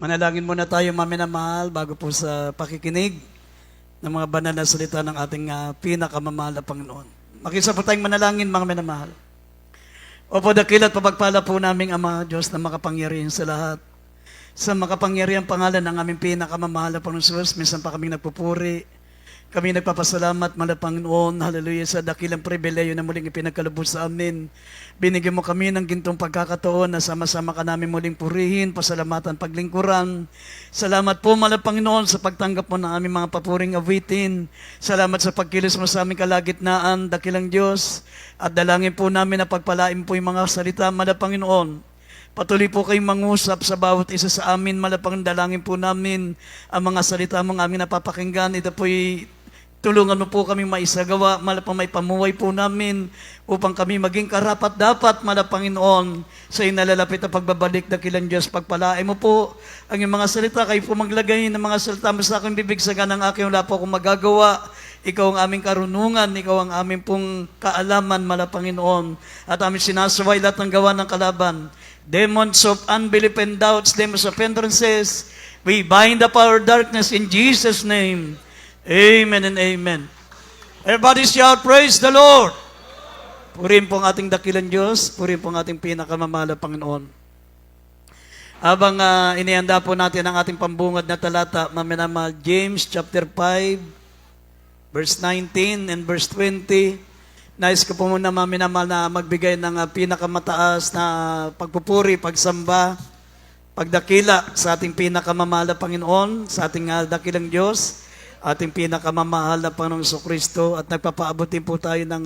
Manalangin muna tayo, mga minamahal, bago po sa pakikinig ng mga banal na salita ng ating pinakamamahal na Panginoon. Makisa po tayong manalangin, mga minamahal. Opo, dakil at pagpala po naming Ama, Diyos na makapangyarihan sa lahat. Sa makapangyarihan pangalan ng aming pinakamamahal na Panginoon Jesus, minsan pa kaming nagpupuri. Kami nagpapasalamat, mahal na Panginoon, hallelujah, sa dakilang pribileyo na muling ipinagkalubos sa amin. Binigyan mo kami ng gintong pagkakataon na sama-sama ka namin muling purihin, pasalamatan, paglingkuran. Salamat po, mahal na Panginoon, sa pagtanggap mo ng aming mga papuring awitin. Salamat sa pagkilos mo sa aming kalagitnaan, dakilang Diyos. At dalangin po namin na pagpalain po yung mga salita, mahal na Panginoon. Patuloy po kayong mangusap sa bawat isa sa amin. Malapang dalangin po namin ang mga salita mong aming napapakinggan. Ito po'y tulungan mo po kami maisagawa. Malapang may pamuhay po namin upang kami maging karapat-dapat, Panginoon, sa inalalapit na pagbabalik dakilang Diyos. Pagpalain mo po ang iyong mga salita. Kayo po maglagay ng mga salita mo sa aking bibig, sa ganang aking wala po akong magagawa. Ikaw ang aming karunungan, ikaw ang aming pong kaalaman, Panginoon. At aming sinasaway lahat ng gawa ng kalaban. Demons of unbelief and doubts, demons of hindrances, we bind up our darkness in Jesus' name. Amen and amen. Everybody shout, praise the Lord. Purihin po ang ating dakilang Diyos, purihin po ang ating pinakamamahal na Panginoon. Habang inihanda po natin ang ating pambungad na talata, maminamahal, James chapter 5, verse 19 and verse 20, nais ko po muna maminamahal na magbigay ng pinakamataas na pagpupuri, pagsamba, pagdakila sa ating pinakamamahal na Panginoon, sa ating dakilang Diyos, ating pinakamamahal na Panginoong Jesucristo, at nagpapaabot din po tayo ng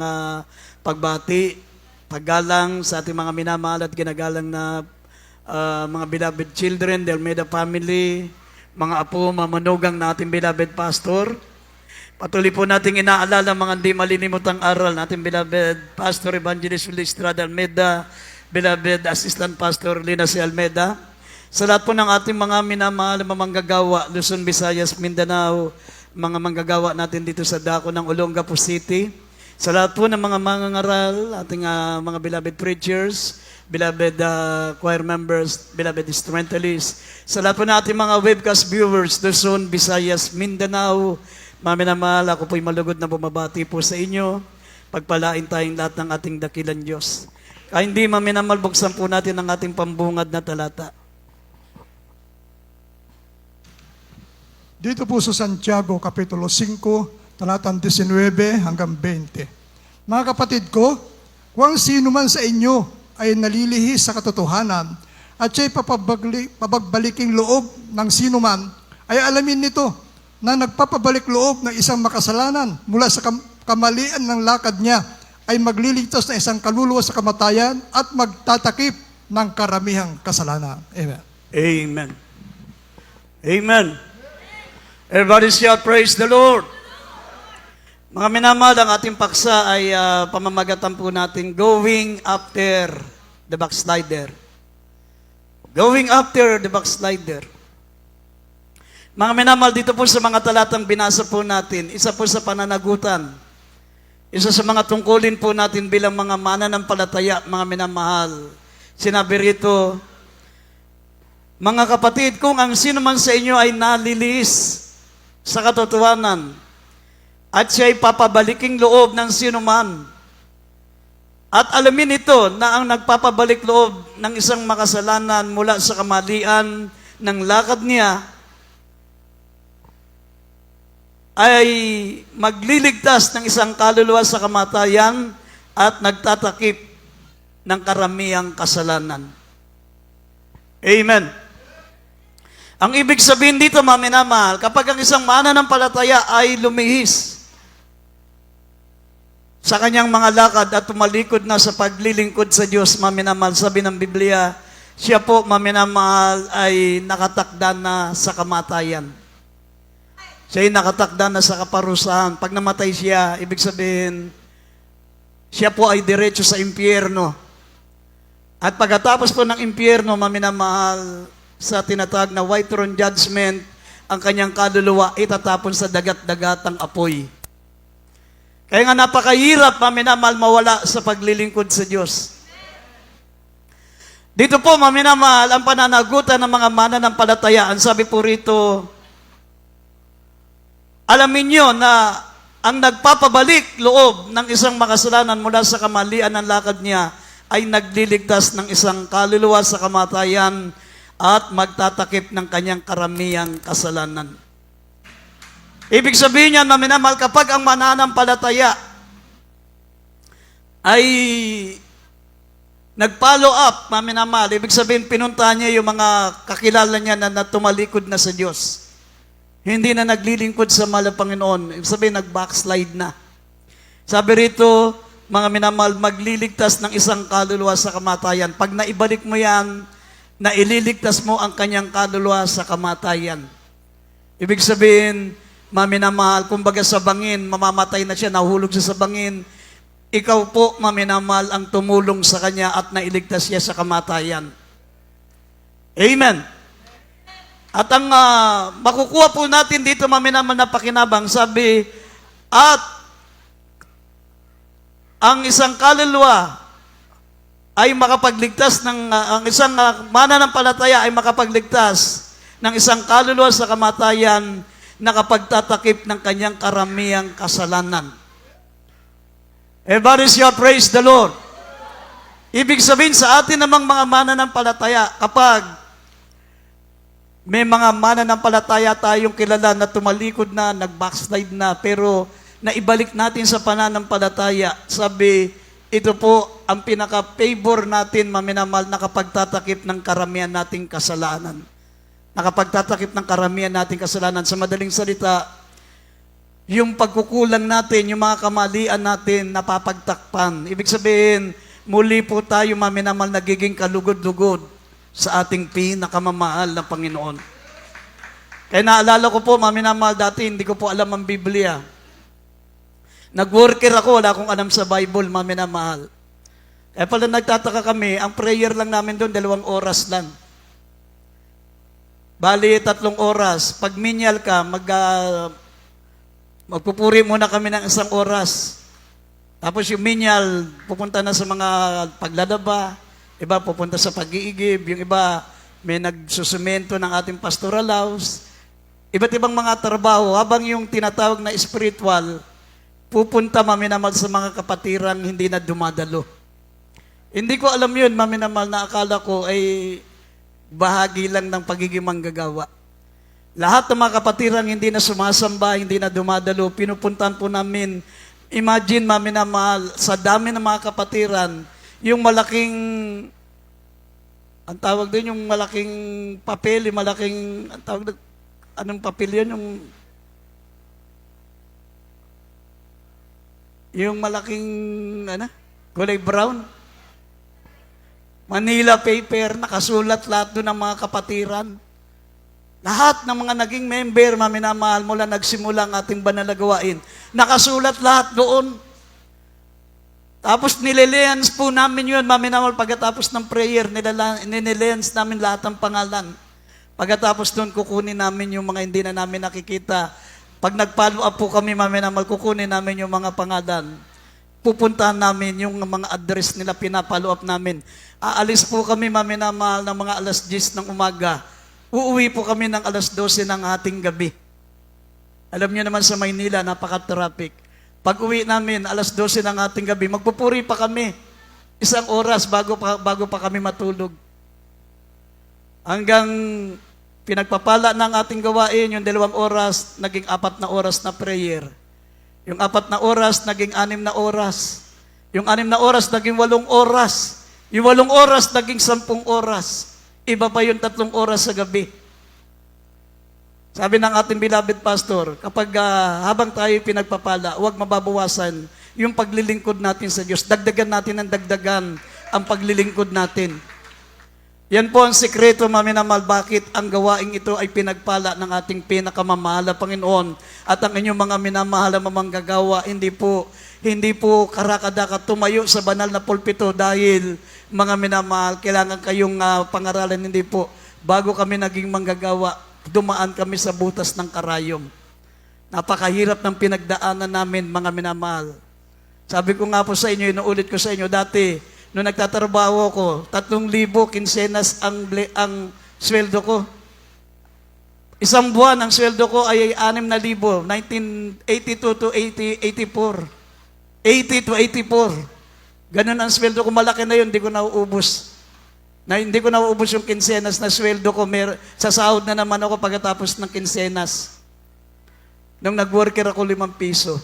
pagbati, paggalang sa ating mga minamahal at ginagalang na mga beloved children, the Almeida family, mga apo, mga manugang na ating beloved pastor. Patuloy po nating inaalala mga hindi malilimutang aral natin, beloved Pastor Evangelist Willie Estrada Almeida, beloved Assistant Pastor Lina C. Almeida. Sa lahat po ng ating mga minamahal na manggagawa, Luzon, Visayas, Mindanao, mga manggagawa natin dito sa dako ng Olongapo City. Sa lahat po ng mga mangangaral, ating mga beloved preachers, beloved choir members, beloved instrumentalists. Sa lahat po ng ating mga webcast viewers, Luzon, Visayas, Mindanao, maminamahal, ako po'y malugod na bumabati po sa inyo. Pagpalain tayong lahat ng ating dakilang Diyos. Kaya hindi maminamahal, buksan po natin ang ating pambungad na talata. Dito po sa Santiago, Kapitulo 5, talatang 19 hanggang 20. Mga kapatid ko, kung sino man sa inyo ay nalilihis sa katotohanan at siya'y papagbaliking loob ng sino man, ay alamin nito na nagpapabalik loob ng isang makasalanan mula sa kamalian ng lakad niya ay magliligtas na isang kaluluwa sa kamatayan at magtatakip ng karamihang kasalanan. Amen. Amen. Amen. Everybody shout, praise the Lord. Mga minamahal, ang ating paksa ay pamamagatan po natin, going after the backslider. Going after the backslider. Mga minamahal, dito po sa mga talatang binasa po natin, isa po sa pananagutan. Isa sa mga tungkulin po natin bilang mga mananampalataya, mga minamahal. Sinabi rito, mga kapatid, kung ang sino man sa inyo ay nalilis sa katotohanan at siya'y papabaliking loob ng sino man, at alamin ito na ang nagpapabalik loob ng isang makasalanan mula sa kamalian ng lakad niya, ay magliligtas ng isang kaluluwa sa kamatayan at nagtatakip ng karamihang kasalanan. Amen. Ang ibig sabihin dito, mga minamahal, kapag ang isang mananampalataya ay lumihis sa kanyang mga lakad at tumalikod na sa paglilingkod sa Diyos, mga minamahal, sabi ng Biblia, siya po, mga minamahal, ay nakatakda na sa kamatayan. Siya'y nakatakda na sa kaparusahan. Pag namatay siya, ibig sabihin, siya po ay diretso sa impyerno. At pagkatapos po ng impyerno, maminamahal, sa tinatawag na white throne judgment, ang kanyang kaluluwa itatapon sa dagat-dagatang apoy. Kaya nga napakahirap, maminamahal, mawala sa paglilingkod sa Diyos. Dito po, mga minamahal, ang pananagutan ng mga mananampalataya. Ang sabi po rito, alamin nyo na ang nagpapabalik loob ng isang makasalanan mula sa kamalian ng lakad niya ay nagliligtas ng isang kaluluwa sa kamatayan at magtatakip ng kanyang karamihang kasalanan. Ibig sabihin niyan, mga minamahal, kapag ang mananampalataya ay nag-follow up, mga minamahal, ibig sabihin pinuntahan niya yung mga kakilala niya na tumalikod na sa Diyos. Hindi na naglilingkod sa mahal na Panginoon. Ibig sabihin, nag-backslide na. Sabi rito, mga minamahal, magliligtas ng isang kaluluwa sa kamatayan. Pag naibalik mo yan, naililigtas mo ang kanyang kaluluwa sa kamatayan. Ibig sabihin, mga minamahal, kumbaga sa bangin, mamamatay na siya, nahulog siya sa bangin. Ikaw po, mga minamahal, ang tumulong sa kanya at nailigtas siya sa kamatayan. Amen. At ang makukuha po natin dito, mga minamahal, na pakinabang, sabi, at ang isang kaluluwa ay makapagligtas ng, ang isang mananampalataya ay makapagligtas ng isang kaluluwa sa kamatayan na kapagtatakip ng kanyang karamihang kasalanan. Everybody shall praise the Lord. Ibig sabihin sa atin namang mga mananampalataya, kapag may mga mananampalataya tayong kilala na tumalikod na, nag-backslide na, pero naibalik natin sa pananampalataya, sabi, ito po ang pinaka-favor natin, maminamahal, na kapagtatakip ng karamihan nating kasalanan. Nakapagtatakip ng karamihan nating kasalanan. Sa madaling salita, yung pagkukulang natin, yung mga kamalian natin, napapagtakpan. Ibig sabihin, muli po tayo, maminamahal, nagiging kalugod-lugod sa ating pinakamamahal na Panginoon. Kaya naalala ko po, maminamahal, dati hindi ko po alam ang Biblia. Nag-worker ako, wala akong alam sa Bible, maminamahal. Kaya pala nagtataka kami, ang prayer lang namin doon, 2 oras lang. Bali, 3 oras. Pag minyal ka, magpupuri muna kami ng 1 oras. Tapos yung minyal, pupunta na sa mga paglalaba, iba pupunta sa pag-iigib, yung iba may nagsusumento ng ating pastoral house, iba't ibang mga trabaho, habang yung tinatawag na spiritual, pupunta maminamahal sa mga kapatirang hindi na dumadalo. Hindi ko alam yun, maminamahal, na akala ko ay bahagi lang ng pagiging manggagawa. Lahat ng mga kapatirang hindi na sumasamba, hindi na dumadalo, pinupuntahan po namin. Imagine, maminamahal, sa dami ng mga kapatiran, yung malaking, ang tawag din, yung malaking papel, yung malaking, ang tawag din, anong papel yun? Yung malaking, kulay brown. Manila paper, nakasulat lahat doon ng mga kapatiran. Lahat ng mga naging member, maminamahal, mula nagsimula ang ating banal na gawain, nakasulat lahat doon. Tapos nililens po namin yun, maminamahal, pagkatapos ng prayer, nililens namin lahat ng pangalan. Pagkatapos doon, kukunin namin yung mga hindi na namin nakikita. Pag nag-follow up po kami, maminamahal, kukunin namin yung mga pangalan. Pupuntahan namin yung mga address nila, pinapollow up namin. Aalis po kami, maminamahal, ng mga 10:00 ng umaga. Uuwi po kami ng 12:00 ng ating gabi. Alam niyo naman sa Maynila, napaka-traffic. Pag uwi namin, 12:00 ng ating gabi, magpupuri pa kami. 1 oras bago pa kami matulog. Hanggang pinagpapala ng ating gawain, yung 2 oras, naging 4 na oras na prayer. Yung 4 na oras, naging 6 na oras. Yung 6 na oras, naging 8 oras. Yung 8 oras, naging 10 oras. Iba pa yung 3 oras sa gabi. Sabi ng ating beloved pastor, kapag habang tayo pinagpapala, huwag mababawasan yung paglilingkod natin sa Diyos. Dagdagan natin ng dagdagan ang paglilingkod natin. Yan po ang sikreto, maminamahal, bakit ang gawaing ito ay pinagpala ng ating pinakamamahal na Panginoon. At ang inyong mga minamahal na mamanggagawa, hindi po karakadaka tumayo sa banal na pulpito dahil mga minamahal, kailangan kayong pangaralan, hindi po. Bago kami naging manggagawa, dumaan kami sa butas ng karayom. Napakahirap ng pinagdaanan namin, mga minamahal. Sabi ko nga po sa inyo, inuulit ko sa inyo, dati, nung nagtatrabaho ko, 3,000 kinsenas ang sweldo ko. Isang buwan, ang sweldo ko ay 6,000, 1982 to 84. 80 to 84. Ganun ang sweldo ko, malaki na yun, hindi ko nauubos. Hindi ko nauubos yung kinsenas na sweldo ko. Sasahod na naman ako pagkatapos ng kinsenas. Nung nag-worker ako, 5 piso.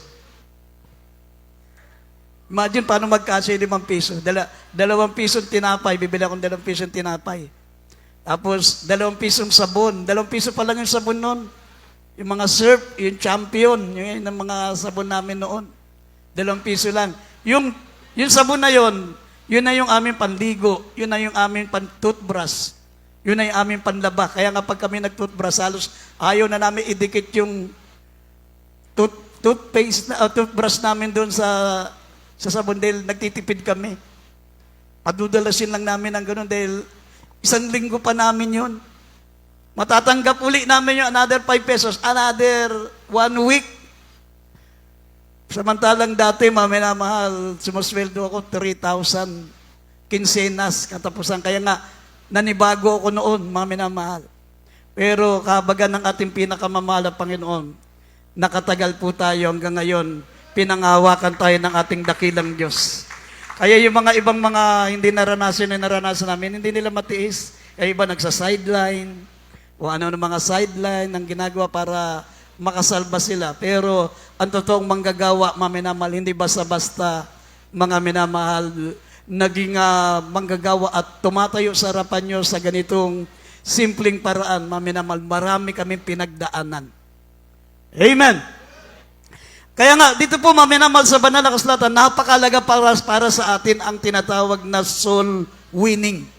Imagine paano magkasya 5 piso. 2 pisong tinapay, bibili akong 2 pisong tinapay. Tapos, 2 pisong sabon. 2 piso pa lang yung sabon noon. Yung mga surf, yung champion, yung mga sabon namin noon. 2 piso lang. Yung sabon na yun na yung aming panligo. Yun na yung aming pan-toothbrush. Yun na yung aming panlaba. Kaya nga pag kami nag-toothbrush, halos ayaw na namin idikit yung toothbrush namin doon sa sabon dahil nagtitipid kami. Padudalasin lang namin ang ganun dahil 1 linggo pa namin yun. Matatanggap uli namin yung another 5 pesos, another 1 week. Samantalang dati, minamahal, sumusweldo ako 3,000 kinsenas katapusan. Kaya nga, nanibago ako noon, minamahal. Pero kabagan ng ating pinakamamahal na Panginoon, nakatagal po tayo hanggang ngayon, pinangahawakan tayo ng ating dakilang Diyos. Kaya yung mga ibang mga hindi naranasan namin, hindi nila matiis. Kaya iba nagsa-sideline, o ano ng mga sideline ang ginagawa para makasalba sila. Pero ang totoong manggagawa, minamahal, hindi basta-basta mga minamahal, naging manggagawa at tumatayo sa harapan nyo sa ganitong simpleng paraan, minamahal, marami kaming pinagdaanan. Amen! Kaya nga, dito po minamahal sa banal na kasulatan, napakalaga para sa atin ang tinatawag na soul winning.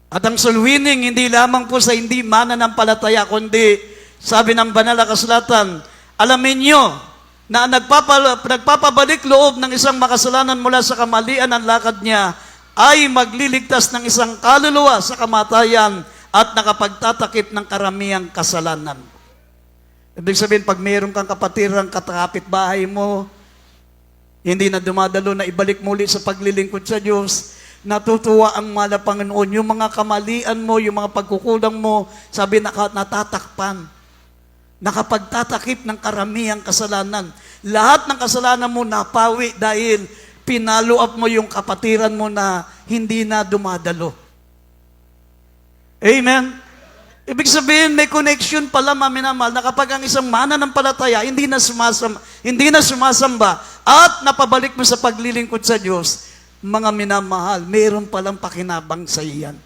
At ang soul winning, hindi lamang po sa hindi mananampalataya, kundi sabi ng banal na kasulatan, alamin nyo na nagpapabalik loob ng isang makasalanan mula sa kamalian ng lakad niya ay magliligtas ng isang kaluluwa sa kamatayan at nakapagtatakip ng karamihang kasalanan. Ibig sabihin, pag mayroon kang kapatirang katakapit bahay mo, hindi na dumadalo na ibalik muli sa paglilingkod sa Diyos, natutuwa ang mahal na Panginoon. Yung mga kamalian mo, yung mga pagkukulang mo, sabi natatakpan. Nakapagtatakip ng karamihang kasalanan. Lahat ng kasalanan mo napawi dahil pinalo up mo yung kapatiran mo na hindi na dumadalo. Amen? Ibig sabihin, may connection pala, minamahal, na kapag ang isang mananampalataya hindi na sumasamba at napabalik mo sa paglilingkod sa Diyos, mga minamahal, mayroon palang pakinabang sa iyan.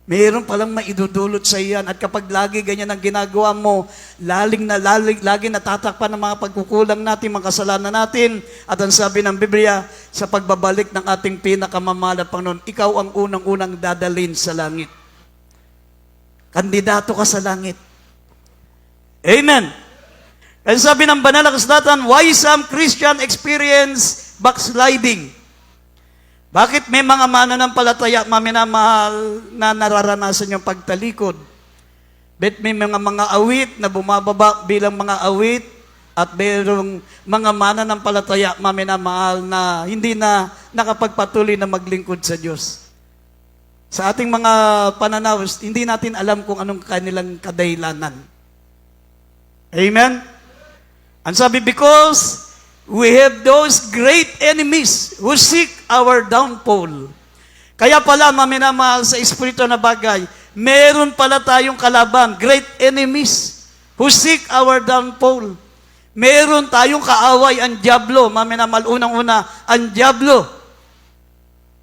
Mayroon palang maidudulot sa iyan. At kapag lagi ganyan ang ginagawa mo, lagi natatakpan ng mga pagkukulang natin, mga kasalanan natin. At ang sabi ng Biblia, sa pagbabalik ng ating pinakamamahal na Panginoon, ikaw ang unang-unang dadalhin sa langit. Kandidato ka sa langit. Amen. Kasi sabi ng banal na kasulatan, why some Christian experience backsliding? Bakit may mga mananampalataya, minamahal, na nararanasan yung pagtalikod? Bet may mga awit na bumababa bilang mga awit at mayroong mga mananampalataya, minamahal, na hindi na nakapagpatuloy na maglingkod sa Diyos. Sa ating mga pananaw, hindi natin alam kung anong kanilang kadahilanan. Amen? Ang sabi, because we have those great enemies who seek our downfall. Kaya pala, minamahal, sa espiritu na bagay, meron pala tayong kalaban, great enemies who seek our downfall. Meron tayong kaaway, ang diablo. Minamahal, unang-una, ang diablo.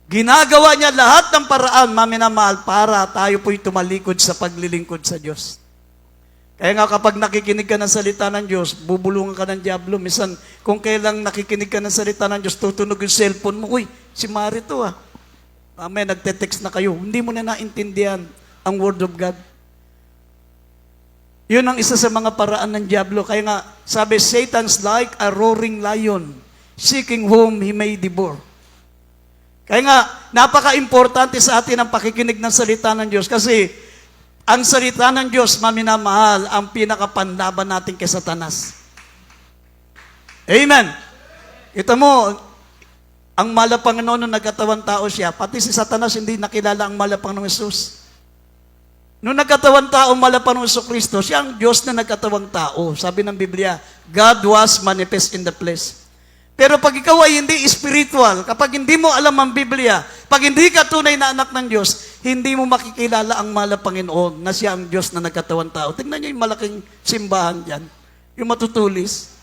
Ginagawa niya lahat ng paraan, minamahal, para tayo po'y tumalikod sa paglilingkod sa Diyos. Kaya nga kapag nakikinig ka ng salita ng Diyos, bubulungan ka ng diablo. Minsan, kung kailang nakikinig ka ng salita ng Diyos, tutunog yung cellphone mo, uy, si Mari to ah. Mamaya nagte-text na kayo, hindi mo na naintindihan ang Word of God. Yun ang isa sa mga paraan ng diablo. Kaya nga, sabi, Satan's like a roaring lion, seeking whom he may devour. Kaya nga, napaka-importante sa atin ang pakikinig ng salita ng Diyos kasi ang salita ng Diyos, minamahal, ang pinakapanlaban natin kay Satanas. Amen. Ito mo, Ang mahal na Panginoon nung nagkatawang tao siya, pati si Satanas hindi nakilala ang mahal na Panginoong Jesus. Nung nagkatawang tao, mahal na Panginoong Kristo, siya ang Diyos na nagkatawang tao. Sabi ng Biblia, God was manifest in the flesh. Pero pag ikaw ay hindi spiritual, kapag hindi mo alam ang Biblia, pag hindi ka tunay na anak ng Diyos, hindi mo makikilala ang mahal na Panginoon na siya ang Diyos na nagkatawang tao. Tingnan niyo yung malaking simbahan dyan, yung matutulis.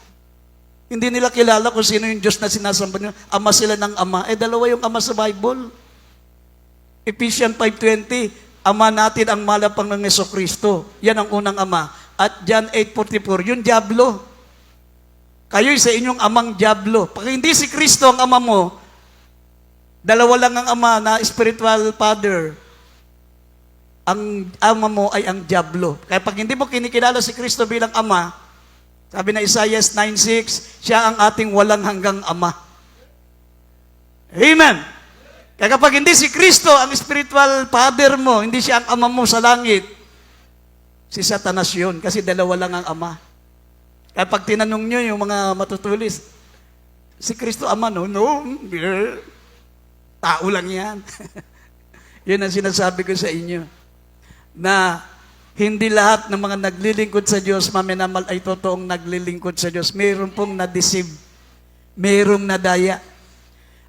Hindi nila kilala kung sino yung Diyos na sinasamba nila. Ama sila ng Ama. Dalawa yung Ama sa Bible. Ephesians 5:20, Ama natin ang mahal na Panginoong Jesucristo. Yan ang unang Ama. At John 8:44, yung Diablo. Kayo'y sa inyong amang Diablo. Pag hindi si Kristo ang Ama mo, dalawa lang ang Ama na spiritual father. Ang Ama mo ay ang Diablo. Kaya pag hindi mo kinikilala si Kristo bilang Ama, sabi na Isaiah 9:6, siya ang ating walang hanggang Ama. Amen! Kaya kapag hindi si Kristo ang spiritual father mo, hindi siya ang Ama mo sa langit, si Satanas yun, kasi dalawa lang ang Ama. Kaya pag tinanong nyo yung mga matutulis, si Kristo Ama, no, tao lang yan. Yun ang sinasabi ko sa inyo, na hindi lahat ng mga naglilingkod sa Diyos, maminamal, ay totoong naglilingkod sa Diyos. Mayroon pong na-deceive. Mayroong nadaya.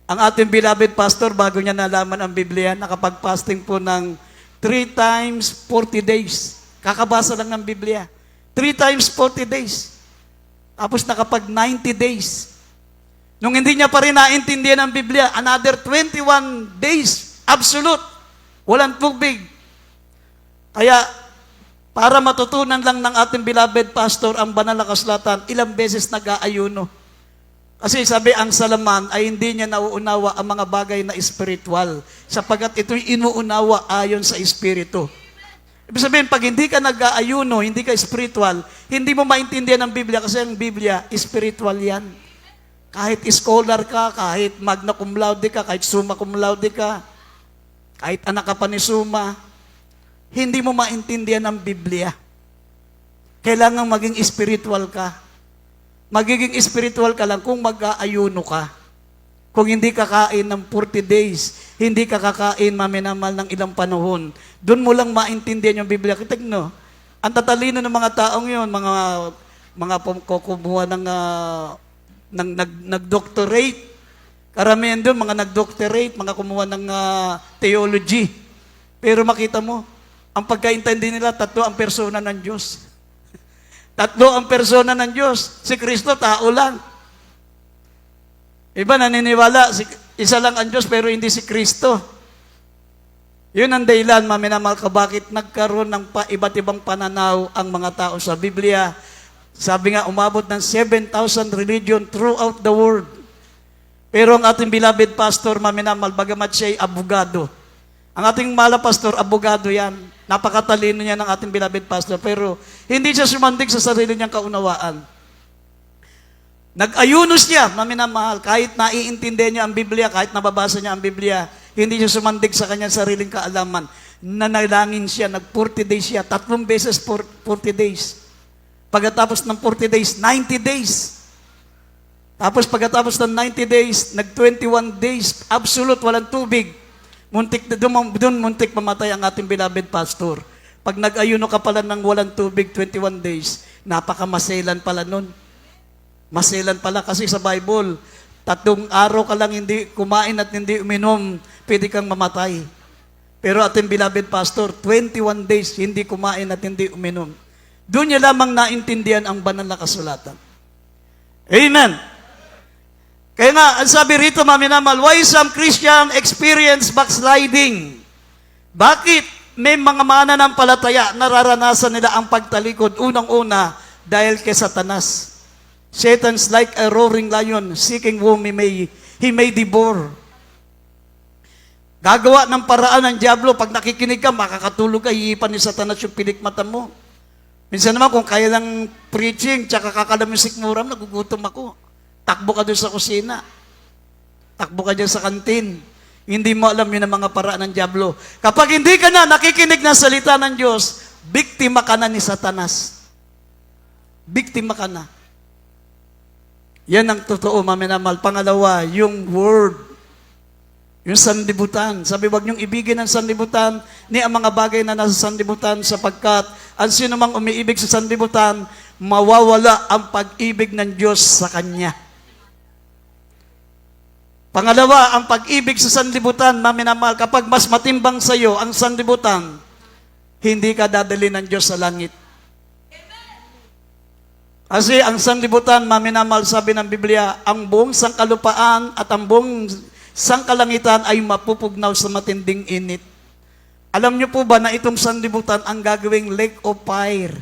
Ang ating beloved pastor, bago niya nalaman ang Biblia, nakapag-fasting po ng 3 times 40 days. Kakabasa lang ng Biblia. 3 times 40 days. Tapos nakapag 90 days. Nung hindi niya pa rin naintindihan ang Biblia, another 21 days. Absolute. Walang tubig. Kaya, para matutunan lang ng ating beloved pastor ang banal na kasulatan, ilang beses nag-aayuno. Kasi sabi, ang salaman ay hindi niya nauunawa ang mga bagay na espiritual, sapagkat ito'y inuunawa ayon sa espiritu. Ibig sabihin, pag hindi ka nag-aayuno, hindi ka spiritual, hindi mo maintindihan ang Biblia, kasi ang Biblia, spiritual yan. Kahit scholar ka, kahit magna cum laude ka, kahit summa cum laude ka, kahit anak ka pa ni summa, hindi mo maintindihan ang Biblia. Kailangan maging spiritual ka. Magiging spiritual ka lang kung mag-aayuno ka. Kung hindi kakain ng 40 days, hindi ka kakain maminamal ng ilang panahon, doon mo lang maintindihan yung Biblia. Tignan, ang tatalino ng mga taong yun, mga kumuha ng nag-doctorate. Karamihan doon, mga nag-doctorate, mga kumuha ng theology. Pero makita mo, ang pagkaintindi nila, 3 ang persona ng Diyos. 3 ang persona ng Diyos. Si Kristo, tao lang. Iba naniniwala, isa lang ang Diyos pero hindi si Kristo. Yun ang dahilan, maminamal ka, bakit nagkaroon ng iba't ibang pananaw ang mga tao sa Biblia. Sabi nga, umabot ng 7,000 religion throughout the world. Pero ang ating beloved pastor, maminamal, bagamat siya'y abogado. Ang ating mahal na pastor, abogado yan. Napakatalino niya ng ating beloved pastor. Pero hindi siya sumandig sa sarili niyang kaunawaan. Nag-ayuno siya, maminamahal. Kahit naiintindihan niya ang Biblia, kahit nababasa niya ang Biblia, hindi siya sumandig sa kanyang sariling kaalaman. Nanalangin siya, nag-40 days siya, 3 beses 40 days. Pagkatapos ng 40 days, 90 days. Tapos pagkatapos ng 90 days, nag-21 days, absolute, walang tubig. Doon muntik mamatay ang ating beloved pastor. Pag nag-ayuno ka pala ng walang tubig, 21 days, napakamaselan pala nun. Maselan pala kasi sa Bible, 3 araw ka lang hindi kumain at hindi uminom, pwede kang mamatay. Pero ating beloved pastor, 21 days hindi kumain at hindi uminom. Doon niya lamang naintindihan ang banal na kasulatan. Amen! Kaya nga, ang sabi rito, maminamal, why some Christian experience backsliding? Bakit may mga mananampalataya nararanasan nila ang pagtalikod? Unang-una, dahil kay Satanas. Satan's like a roaring lion, seeking whom he may devour. Gagawa ng paraan ng Diablo, pag nakikinig ka, makakatulog ka, hihipan ni Satanas yung pilikmata mo. Minsan naman, kung kaya lang preaching, tsaka kakalamin sikmuram, nagugutom ako. Takbo ka doon sa kusina. Takbo ka dyan sa kantin. Hindi mo alam yun ang mga paraan ng Diablo. Kapag hindi ka na nakikinig ng salita ng Diyos, biktima ka na ni Satanas. Biktima ka na. Yan ang totoo, maminamal. Pangalawa, yung word. Yung sanlibutan. Sabi, wag niyong ibigin ang sanlibutan ni ang mga bagay na nasa sanlibutan sapagkat ang sino mang umiibig sa sanlibutan, mawawala ang pag-ibig ng Diyos sa kanya. Pangalawa, ang pag-ibig sa sanlibutan, maminamahal, kapag mas matimbang sa iyo ang sanlibutan, hindi ka dadali ng Diyos sa langit. Kasi ang sanlibutan, maminamahal, sabi ng Biblia, ang buong sangkalupaan at ang buong sangkalangitan ay mapupugnaw sa matinding init. Alam niyo po ba na itong sanlibutan ang gagawing lake of fire?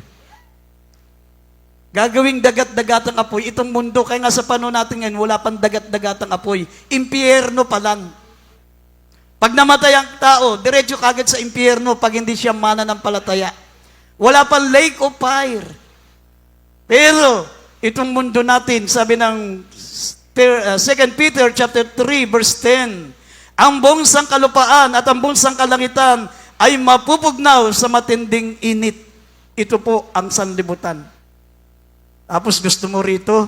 Gagawing dagat-dagatang apoy. Itong mundo, kaya nga sa panahon natin ngayon, wala pang dagat-dagatang apoy. Impyerno pa lang. Pag namatay ang tao, diretso kagad sa impyerno pag hindi siya mananampalataya. Wala pang lake of fire. Pero, itong mundo natin, sabi ng 2 Peter chapter 3 verse 10, ang buong sangkalupaan at ang buong sangkalangitan ay mapupugnaw sa matinding init. Ito po ang sanlibutan. Tapos gusto mo rito,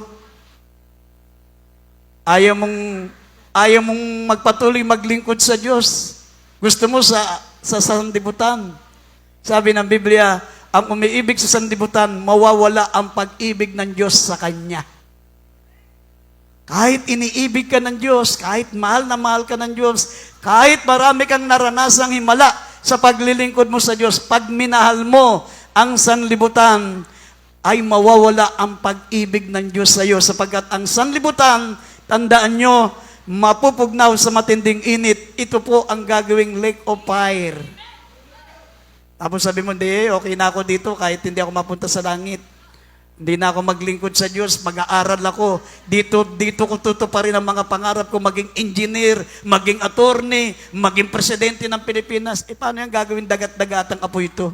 ayaw mong magpatuloy maglingkod sa Diyos. Gusto mo sa sanlibutan. Sabi ng Biblia, ang umiibig sa sanlibutan, mawawala ang pag-ibig ng Diyos sa Kanya. Kahit iniibig ka ng Diyos, kahit mahal na mahal ka ng Diyos, kahit marami kang naranasang himala sa paglilingkod mo sa Diyos, pag minahal mo ang sanlibutan, ay mawawala ang pag-ibig ng Diyos sa iyo. Sapagkat ang sanlibutan, tandaan nyo, mapupugnaw sa matinding init. Ito po ang gagawing lake of fire. Tapos sabi mo, hindi, okay na ako dito kahit hindi ako mapunta sa langit. Hindi na ako maglingkod sa Diyos, mag-aaral ako. Dito ko tutuparin ang mga pangarap ko, maging engineer, maging attorney, maging presidente ng Pilipinas. Paano yung gagawin dagat-dagatang apoy ito?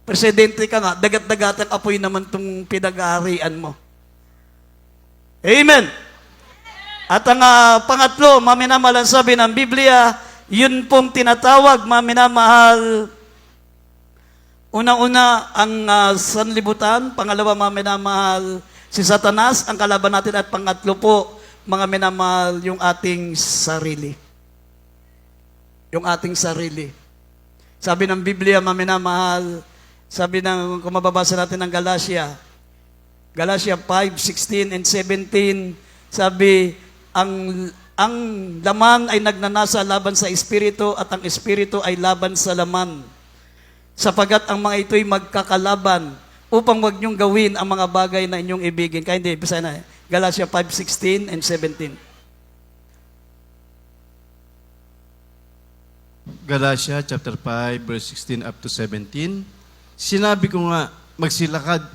Presidente ka nga, dagat-dagatang apoy naman itong pinag-aarian mo. Amen! At ang pangatlo, maminamahal, ang sabi ng Biblia, yun pong tinatawag, maminamahal, unang-una, ang sanlibutan. Pangalawa, mga minamahal, si Satanas, ang kalaban natin. At pangatlo po, mga minamahal, yung ating sarili. Yung ating sarili. Sabi ng Biblia, mga minamahal, sabi ng, kung mababasa natin ng Galatia 5:16 and 17, sabi, ang laman ay nagnanasa laban sa espiritu at ang espiritu ay laban sa laman. Sapagat ang mga ito'y magkakalaban upang wag niyong gawin ang mga bagay na inyong ibigin. Kaya hindi, bisa na. Galatia 5:16 and 17. Galatia chapter 5 verse 16 up to 17. Sinabi ko nga,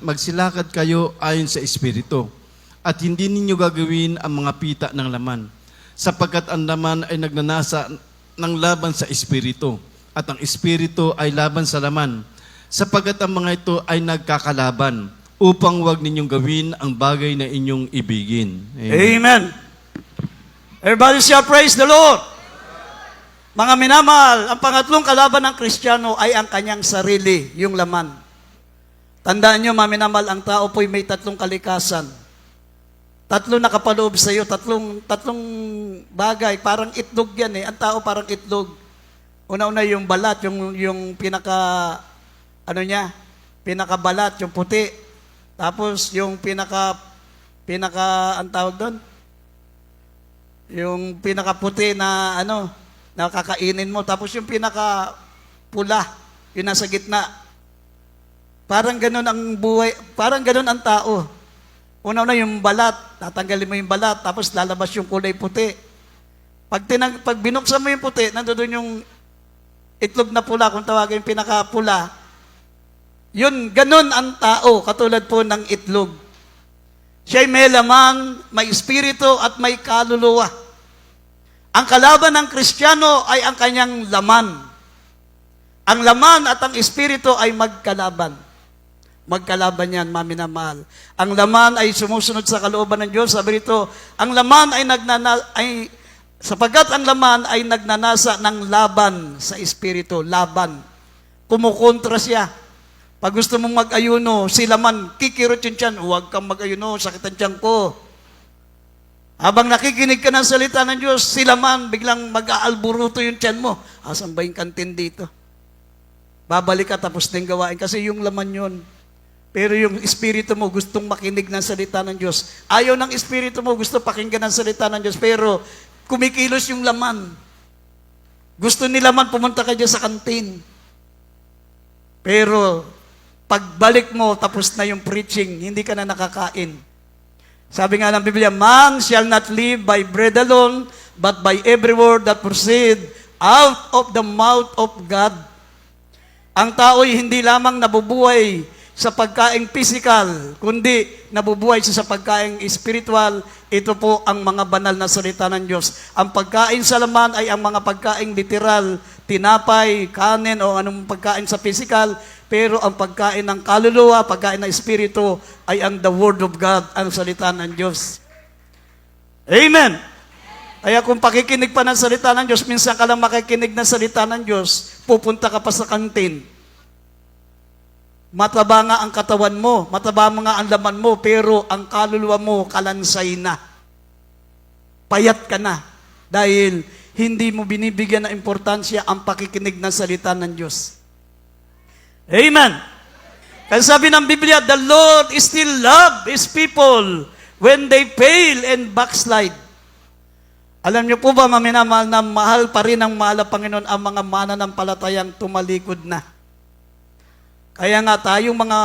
magsilakad kayo ayon sa espiritu at hindi ninyo gagawin ang mga pita ng laman. Sapagkat ang laman ay nagnanasa ng laban sa espiritu at ang espiritu ay laban sa laman, sapagkat ang mga ito ay nagkakalaban, upang wag ninyong gawin ang bagay na inyong ibigin. Amen. Amen. Everybody shall praise the Lord. Mga minamahal, ang pangatlong kalaban ng Kristiyano ay ang kanyang sarili, yung laman. Tandaan nyo, mga minamahal, ang tao po'y may tatlong kalikasan. Tatlo nakapaloob sa iyo, tatlong bagay, parang itlog yan eh. Ang tao parang itlog. Una-una yung balat, yung pinakabalat, yung puti. Tapos yung ang tawag doon? Yung pinakaputi na nakakainin mo. Tapos yung pinakapula, yung nasa gitna. Parang ganun ang buhay, parang ganun ang tao. Una-una yung balat, tatanggalin mo yung balat, tapos lalabas yung kulay puti. Pag binuksan mo yung puti, nandoon yung itlog na pula, kung tawagin yung pinakapula, yun, ganun ang tao, katulad po ng itlog. Siya'y may laman, may espiritu, at may kaluluwa. Ang kalaban ng Kristiyano ay ang kanyang laman. Ang laman at ang espiritu ay magkalaban. Magkalaban yan, maminamahal. Ang laman ay sumusunod sa kalooban ng Diyos. Sabi rito, ang laman sapagkat ang laman ay nagnanasa ng laban sa espiritu. Laban. Kumukontra siya. Pag gusto mong mag-ayuno, si laman, kikirot yung tiyan. Huwag kang mag-ayuno, sakit ang tiyan ko. Habang nakikinig ka ng salita ng Diyos, sila man, biglang mag-aalburuto yung tiyan mo. Asan ba yung kantin dito? Babalik ka tapos na yung gawain kasi yung laman yun. Pero yung espiritu mo gustong makinig ng salita ng Diyos. Ayaw ng espiritu mo gusto pakinggan ng salita ng Diyos. Pero kumikilos yung laman. Gusto nila man pumunta ka dyan sa kantin. Pero pagbalik mo tapos na yung preaching, hindi ka na nakakain. Sabi nga ng Biblia, man shall not live by bread alone, but by every word that proceed out of the mouth of God. Ang tao'y hindi lamang nabubuhay sa pagkaing physical, kundi nabubuhay siya sa pagkaing spiritual. Ito po ang mga banal na salita ng Diyos. Ang pagkain sa laman ay ang mga pagkaing literal, tinapay, kanin, o anong pagkain sa physical. Pero ang pagkain ng kaluluwa, pagkain ng espiritu, ay ang the Word of God, ang salita ng Diyos. Amen! Kaya kung pakikinig pa ng salita ng Diyos, minsan ka lang makikinig ng salita ng Diyos, pupunta ka pa sa kantin. Mataba nga ang katawan mo, mataba nga ang laman mo, pero ang kaluluwa mo kalansay na. Payat ka na. Dahil hindi mo binibigyan ng importansya ang pakikinig ng salita ng Diyos. Amen. Kaya sabi ng Biblia, the Lord still love His people when they fail and backslide. Alam niyo po ba, maminamahal, na mahal pa rin ng mahal na Panginoon ang mga mananampalatayang tumalikod na. Kaya nga tayong mga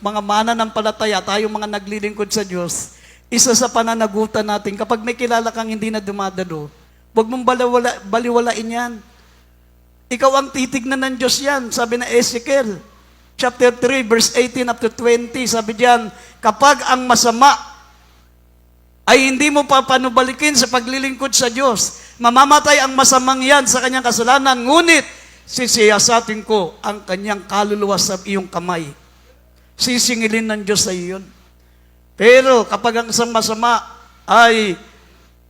mananampalataya, tayong mga naglilingkod sa Diyos, isa sa pananagutan natin, kapag may kilala kang hindi na dumadalo, huwag mong baliwalain yan. Ikaw ang titignan ng Diyos yan. Sabi na Ezekiel, chapter 3, verse 18 up to 20, sabi diyan, kapag ang masama ay hindi mo papanubalikin sa paglilingkod sa Diyos, mamamatay ang masamang yan sa kanyang kasalanan, ngunit sisiyasatin ko ang kanyang kaluluwa sa iyong kamay. Sisingilin ng Diyos sa iyon. Pero kapag ang isang masama ay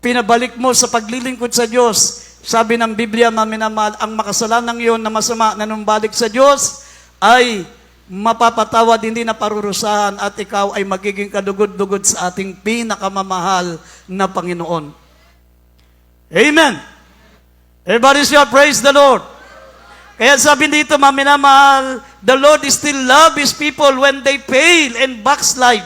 pinabalik mo sa paglilingkod sa Diyos, sabi ng Biblia, maminamahal, ang makasalanang iyon na masama na numbalik sa Diyos ay mapapatawad, hindi na parurusahan, at ikaw ay magiging kadugod-dugod sa ating pinakamamahal na Panginoon. Amen! Everybody shout, praise the Lord! Kaya sabi dito, maminamahal, the Lord still love His people when they fail and backslide.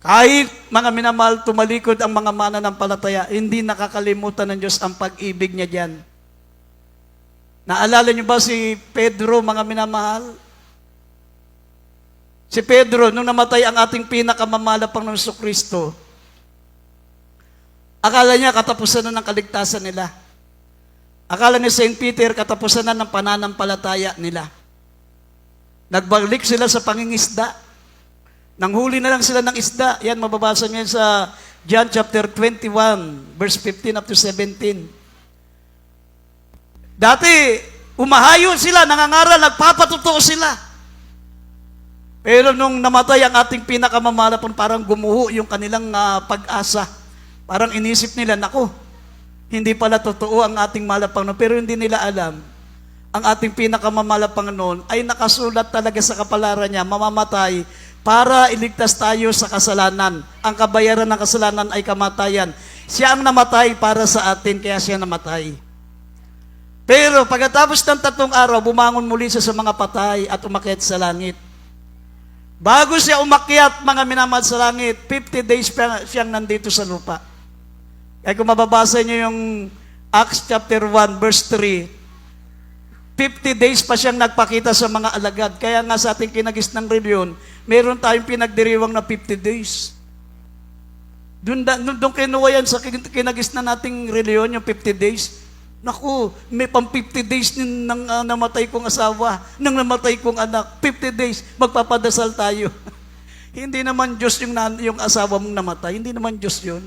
Kahit mga minamahal, tumalikod ang mga mananampalataya, hindi nakakalimutan ng Diyos ang pag-ibig niya diyan. Naalala niyo ba si Pedro, mga minamahal? Si Pedro, nung namatay ang ating pinakamamahal na Panginoon Kristo, akala niya katapusan na ng kaligtasan nila. Akala ni St. Peter, katapusan na ng pananampalataya nila. Nagbalik sila sa pangingisda. Nanghuli na lang sila ng isda. Yan, mababasa niyo sa John chapter 21, verse 15 up to 17. Dati, umahayo sila, nangangaral, nagpapatotoo sila. Pero nung namatay ang ating pinakamamahal, parang gumuho yung kanilang pag-asa. Parang inisip nila, naku, hindi pala totoo ang ating mahal na Panginoon. Pero hindi nila alam, ang ating pinakamamahal na Panginoon ay nakasulat talaga sa kapalaran niya, mamamatay para iligtas tayo sa kasalanan. Ang kabayaran ng kasalanan ay kamatayan. Siya ang namatay para sa atin, kaya siya namatay. Pero pagkatapos ng 3 araw, bumangon muli siya sa mga patay at umakyat sa langit. Bago siya umakyat, mga minamahal, sa langit, 50 days pa siyang nandito sa lupa. Kaya kung mababasa niyo yung Acts chapter 1, verse 3, 50 days pa siyang nagpakita sa mga alagad. Kaya nga sa ating kinagis ng reliyon, meron tayong pinagdiriwang na 50 days. Doon kinuha yan sa kinagis na nating reliyon, yung 50 days. Naku, may pang 50 days nang namatay kong asawa, nang namatay kong anak. 50 days, magpapadasal tayo. Hindi naman Diyos yung asawa mong namatay. Hindi naman Diyos yun.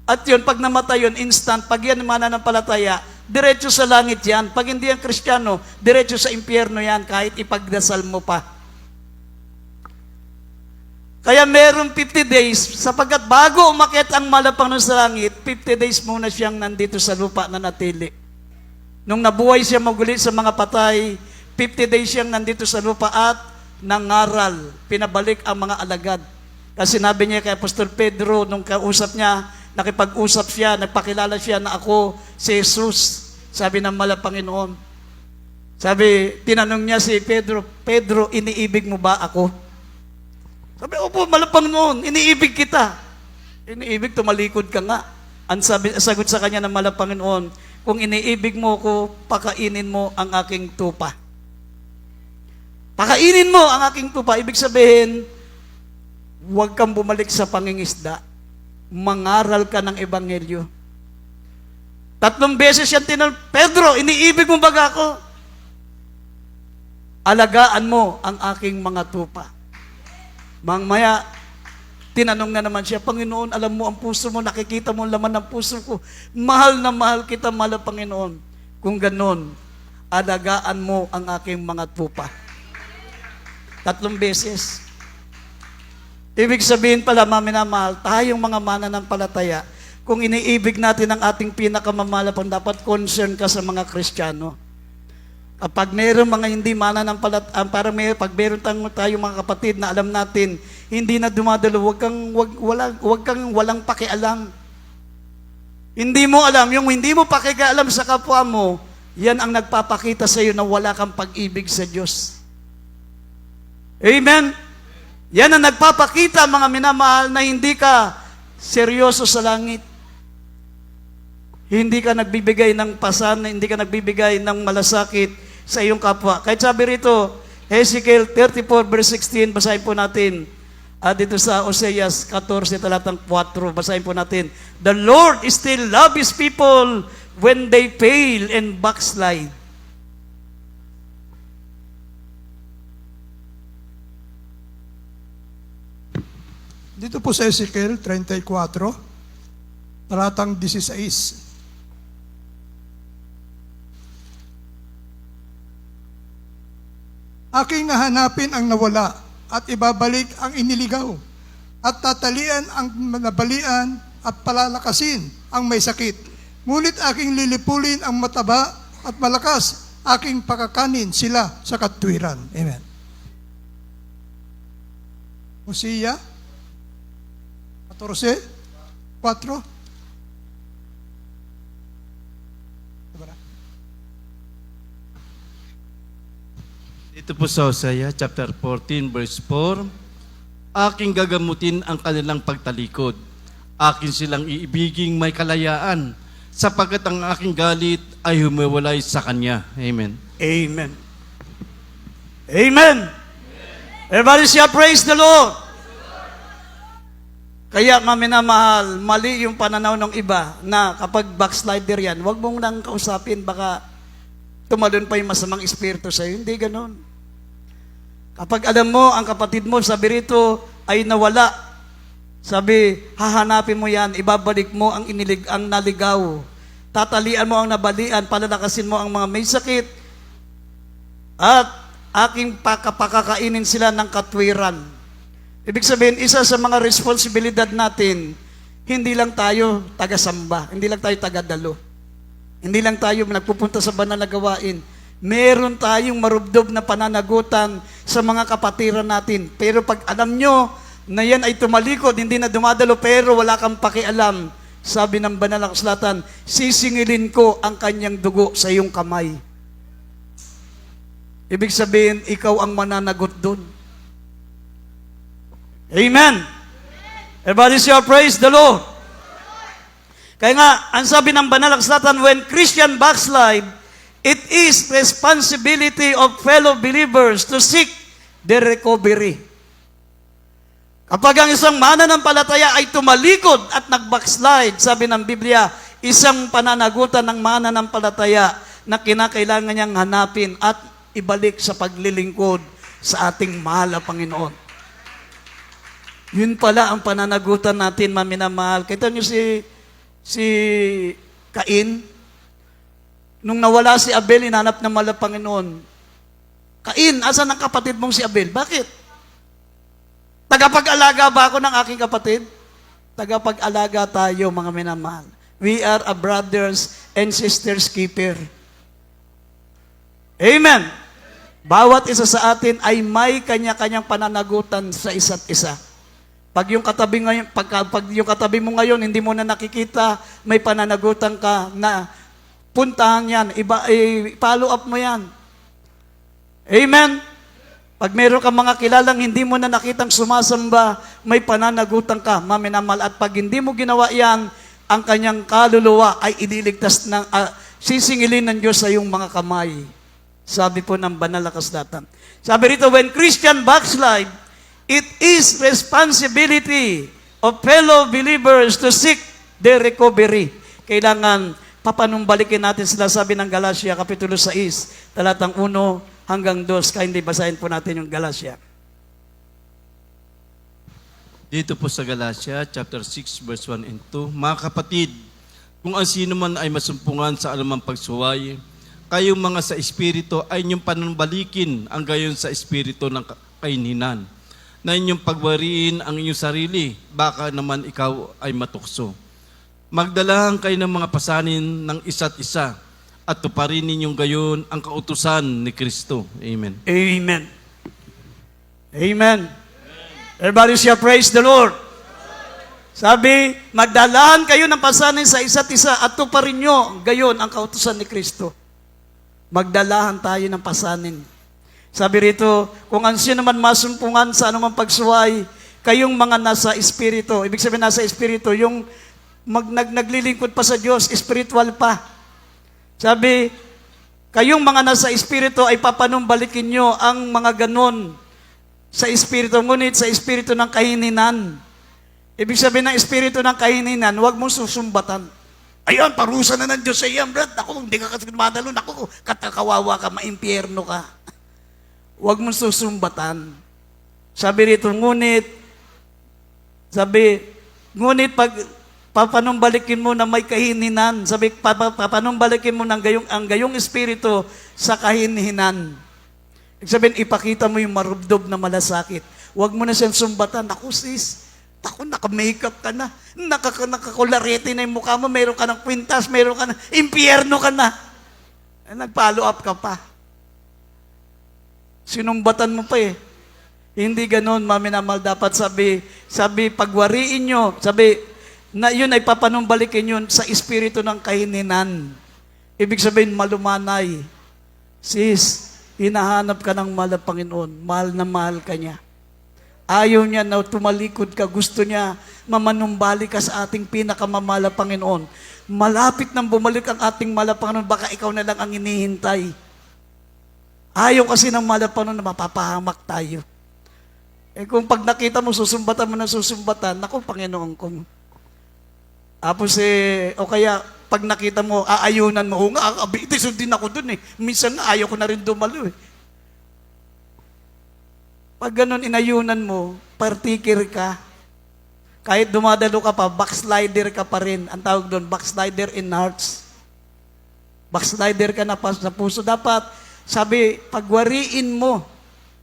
At yun, pag namatay yun, instant. Pag yan mananampalataya, diretso sa langit yan. Pag hindi yan Kristiyano, diretso sa impyerno yan, kahit ipagdasal mo pa. Kaya meron 50 days, sapagkat bago umakyat ang malapang sa langit, 50 days muna siyang nandito sa lupa na natili. Nung nabuhay siya maguli sa mga patay, 50 days siyang nandito sa lupa at nangaral, pinabalik ang mga alagad. Kasi sinabi niya kay Apostol Pedro, nung kausap niya, nakipag-usap siya, nagpakilala siya na ako si Jesus. Sabi ng mala Panginoon. Sabi, tinanong niya si Pedro, Pedro, iniibig mo ba ako? Sabi, opo, mala Panginoon, iniibig kita. Iniibig, tumalikod ka nga. Ang sagot sa kanya ng mala Panginoon, kung iniibig mo ko, pakainin mo ang aking tupa. Pakainin mo ang aking tupa. Ibig sabihin, huwag kang bumalik sa pangingisda. Mangaral ka ng ebanghelyo. 3 beses yan tinanong, Pedro, iniibig mo ba ako? Alagaan mo ang aking mga tupa. Mangmaya, tinanong na naman siya, Panginoon, alam mo ang puso mo, nakikita mo ang laman ng puso ko. Mahal na mahal kita, mahal na Panginoon. Kung ganon, alagaan mo ang aking mga tupa. 3 beses. Ibig sabihin pala, maminamahal, tayong mga mananampalataya, kung iniibig natin ang ating pinakamamahal, dapat concern ka sa mga Kristiyano. Kapag mayroong mga hindi mananampalataya, parang pag mayroon tayong mga kapatid na alam natin, hindi na dumadalo, wag kang walang pakialam. Hindi mo alam, yung hindi mo pakialam sa kapwa mo, yan ang nagpapakita sa iyo na wala kang pag-ibig sa Diyos. Amen? Yan ang nagpapakita, mga minamahal, na hindi ka seryoso sa langit. Hindi ka nagbibigay ng pasan, hindi ka nagbibigay ng malasakit sa iyong kapwa. Kahit sabi rito, Ezekiel 34 verse 16, basahin po natin. Dito sa Oseas 14, talatang 4, basahin po natin. The Lord still loves His people when they fail and backslide. Dito po sa Ezekiel 34, talatang 16. Aking hahanapin ang nawala at ibabalik ang iniligaw at tatalian ang nabalian at palalakasin ang may sakit. Ngunit aking lilipulin ang mataba at malakas, aking pakakanin sila sa katwiran. Amen. Hosea 14:4. Ito po sa Hosea chapter 14 verse 4, aking gagamutin ang kanilang pagtalikod. Akin silang iibiging may kalayaan, sapagkat ang aking galit ay humiwalay sa kanya. Amen. Amen. Amen. Everybody say, praise the Lord. Kaya, maminamahal, mali yung pananaw ng iba na kapag backslider yan, huwag mong nang kausapin, baka tumalon pa yung masamang espiritu sa'yo. Hindi ganon. Kapag alam mo, ang kapatid mo, sabi rito, ay nawala. Sabi, hahanapin mo yan, ibabalik mo ang naligaw. Tatalian mo ang nabalian, palalakasin mo ang mga may sakit, at aking pakakainin sila ng katwiran. Ibig sabihin, isa sa mga responsibilidad natin, hindi lang tayo taga-samba, hindi lang tayo taga-dalo. Hindi lang tayo nagpupunta sa banal na gawain. Meron tayong marubdob na pananagutan sa mga kapatiran natin. Pero pag alam nyo na yan ay tumalikod, hindi na dumadalo, pero wala kang pakialam, sabi ng banal na kasulatan, sisingilin ko ang kanyang dugo sa iyong kamay. Ibig sabihin, ikaw ang mananagot doon. Amen. Everybody say, praise the Lord. Kaya nga, ang sabi ng banal na kasulatan, when Christian backslide, it is responsibility of fellow believers to seek their recovery. Kapag ang isang mananampalataya ay tumalikod at nag-backslide, sabi ng Biblia, isang pananagutan ng mananampalataya na kinakailangan niyang hanapin at ibalik sa paglilingkod sa ating mahal na Panginoon. Yun pala ang pananagutan natin, maminamahal. Kita niyo si Cain, nung nawala si Abel, inanap ng mahal na Panginoon. Cain, asan ang kapatid mong si Abel? Bakit? Tagapag-alaga ba ako ng aking kapatid? Tagapag-alaga tayo, mga minamahal. We are a brothers and sisters keeper. Amen. Bawat isa sa atin ay may kanya-kanyang pananagutan sa isa't isa. Pag yung katabi ngayon, pag yung katabi mo ngayon hindi mo na nakikita, may pananagutan ka na puntahan yan, follow up mo yan. Amen. Pag meron ka mga kilalang hindi mo na nakitang sumasamba, may pananagutan ka, maminamal. At pag hindi mo ginawa yan, ang kanyang kaluluwa ay ililigtas ng sisingilin ng Diyos sa iyong mga kamay. Sabi po ng banal na kasulatan. Sabi rito, when Christian backslide, it is responsibility of fellow believers to seek their recovery. Kailangan papanumbalikin natin sila, sabi ng Galatia, Kapitulo 6, talatang 1 hanggang 2. Kindly basahin po natin yung Galatia. Dito po sa Galatia, chapter 6, verse 1 and 2. Mga kapatid, kung ang sino man ay masumpungan sa anumang pagsuway, kayong mga sa Espiritu ay inyong panumbalikin ang gayon sa Espiritu ng kaininan, na inyong pagwariin ang inyong sarili, baka naman ikaw ay matukso. Magdalahan kayo ng mga pasanin ng isa't isa, at tuparin ninyong gayon ang kautusan ni Kristo. Amen. Amen. Amen. Everybody shall praise the Lord. Sabi, magdalahan kayo ng pasanin sa isa't isa at tuparin nyo gayon ang kautusan ni Kristo. Magdalahan tayo ng pasanin. Sabi rito, kung ang sino man masumpungan sa anumang pagsuway, kayong mga nasa Espiritu, ibig sabihin nasa Espiritu, yung naglilingkod pa sa Diyos, spiritual pa. Sabi, kayong mga nasa Espiritu ay papanumbalikin nyo ang mga ganon sa Espiritu, ngunit sa Espiritu ng kahininan. Ibig sabihin ng Espiritu ng kahininan, huwag mong susumbatan. Ayun, parusa na ng Diyos sa iyan, Brad. Ako, hindi ka kasi madalon. Ako, katakawawa ka, maimpyerno ka. Huwag mong susumbatan. Sabi rito, ngunit pag papanumbalikin mo na may kahininan, sabi, papanumbalikin mo ang gayong Espiritu sa kahininan. Ibig sabihin, ipakita mo yung marubdob na malasakit. Huwag mo na siyang sumbatan. Ako sis, ako naka-makeup ka na, nakakularete na yung mukha mo, meron ka ng kwintas, meron ka ng impyerno ka na. Nag-follow up ka pa. Sinumbatan mo pa eh. Hindi ganon, maminamal. Dapat sabi, pagwariin nyo, sabi, na yun ay papanumbalikin yun sa espiritu ng kahininan. Ibig sabihin, malumanay. Sis, hinahanap ka ng mahal na Panginoon. Mahal na mahal ka niya. Ayaw niya na tumalikod ka. Gusto niya mamanumbalik ka sa ating pinakamamahal na Panginoon. Malapit nang bumalik ang ating mahal na Panginoon, baka ikaw na lang ang hinihintay. Ayaw kasi ng mahal na Panginoon na mapapahamak tayo. Eh kung pag nakita mo, susumbatan mo na susumbatan, naku, Panginoon ko. Tapos o kaya, pag nakita mo, aayunan mo, nga, sundin ako dun eh. Minsan nga, ayaw ko na rin dumalo eh. Pag ganun inayunan mo, partikir ka. Kahit dumadalo ka pa, backslider ka pa rin. Ang tawag doon, backslider in hearts. Backslider ka na pa sa puso. Dapat, sabi, pagwariin mo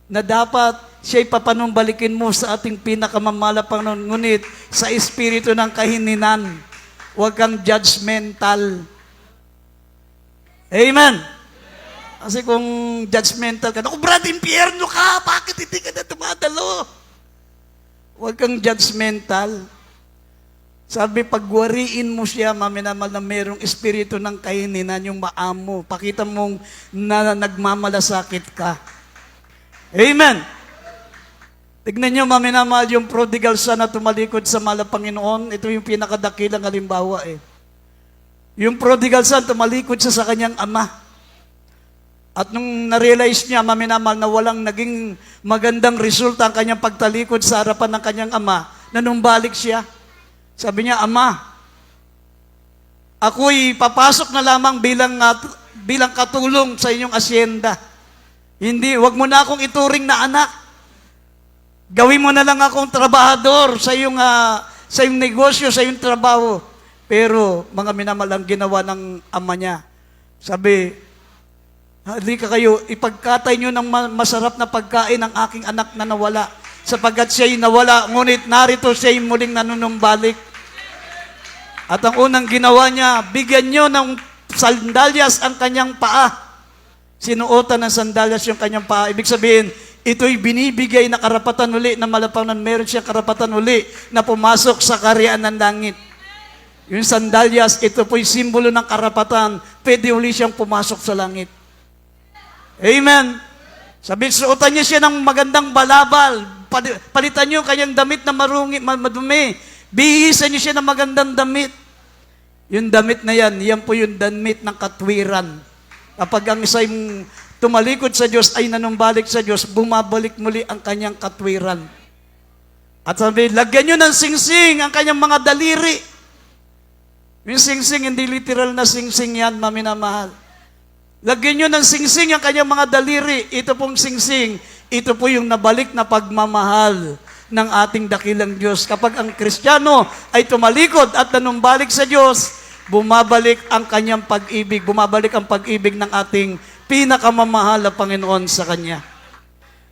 na dapat siya'y papanumbalikin mo sa ating pinakamamala Panginoon. Ngunit sa espiritu ng kahininan, huwag kang judgmental. Amen. Kasi kung judgmental ka, naku Brad, impyerno ka, bakit hindi ka na tumadalo? Huwag kang judgmental. Sabi, pagwariin mo siya, maminamal na mayroong espiritu ng kahininan, yung maamo. Pakita mong na nagmamalasakit ka. Amen. Tignan nyo, maminamal, yung prodigal son na tumalikod sa mahal na Panginoon. Ito yung pinakadakilang halimbawa eh. Yung prodigal son, tumalikod siya sa kanyang ama. At nung na-realize niya, maminamal, na walang naging magandang resulta ang kanyang pagtalikod sa harapan ng kanyang ama, nanumbalik siya. Sabi niya, Ama, ako'y papasok na lamang bilang katulong sa inyong asyenda. Hindi, wag mo na akong ituring na anak. Gawin mo na lang akong trabahador sa iyong negosyo, sa iyong trabaho. Pero, mga minamal, ang ginawa ng ama niya, sabi, halika kayo, ipagkatay nyo ng masarap na pagkain ng aking anak na nawala. Sapagkat siya'y nawala, ngunit narito siya'y muling nanunumbalik. At ang unang ginawa niya, bigyan nyo ng sandalyas ang kanyang paa. Sinuotan ng sandalyas yung kanyang paa. Ibig sabihin, ito'y binibigay na karapatan uli na malapanan. Meron siyang karapatan uli na pumasok sa karyaan ng langit. Yung sandalyas, ito po'y simbolo ng karapatan. Pwede uli siyang pumasok sa langit. Amen. Sabi, suotan niya siya ng magandang balabal. Palitan niyo ang kanyang damit na madumi. Bihisan niyo siya ng magandang damit. Yung damit na yan po yung damit ng katwiran. Kapag ang isa'y tumalikod sa Diyos ay nanumbalik sa Diyos, bumabalik muli ang kanyang katwiran. At sabi, lagyan niyo ng singsing ang kanyang mga daliri. Yung singsing, hindi literal na singsing yan, maminamahal. Lagyan niyo ng singsing ang kanyang mga daliri. Ito pong singsing, ito po yung nabalik na pagmamahal ng ating dakilang Diyos. Kapag ang Kristiyano ay tumalikod at nanumbalik sa Diyos, bumabalik ang kanyang pag-ibig, bumabalik ang pag-ibig ng ating pinakamamahal na Panginoon sa Kanya.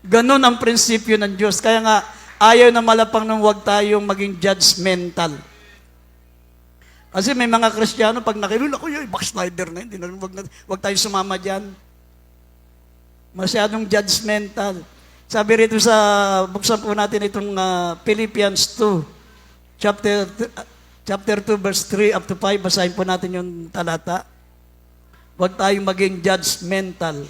Ganun ang prinsipyo ng Diyos. Kaya nga, ayaw na malapang nung huwag tayong maging judgmental. Kasi may mga Kristiyano, pag nakilala ko, backslider na yun, huwag tayong sumama dyan. Masyadong judgmental. Sabi rito sa, buksan po natin itong Philippians 2, chapter 2, verse 3 up to 5, basahin po natin yung talata. Huwag tayong maging judgmental.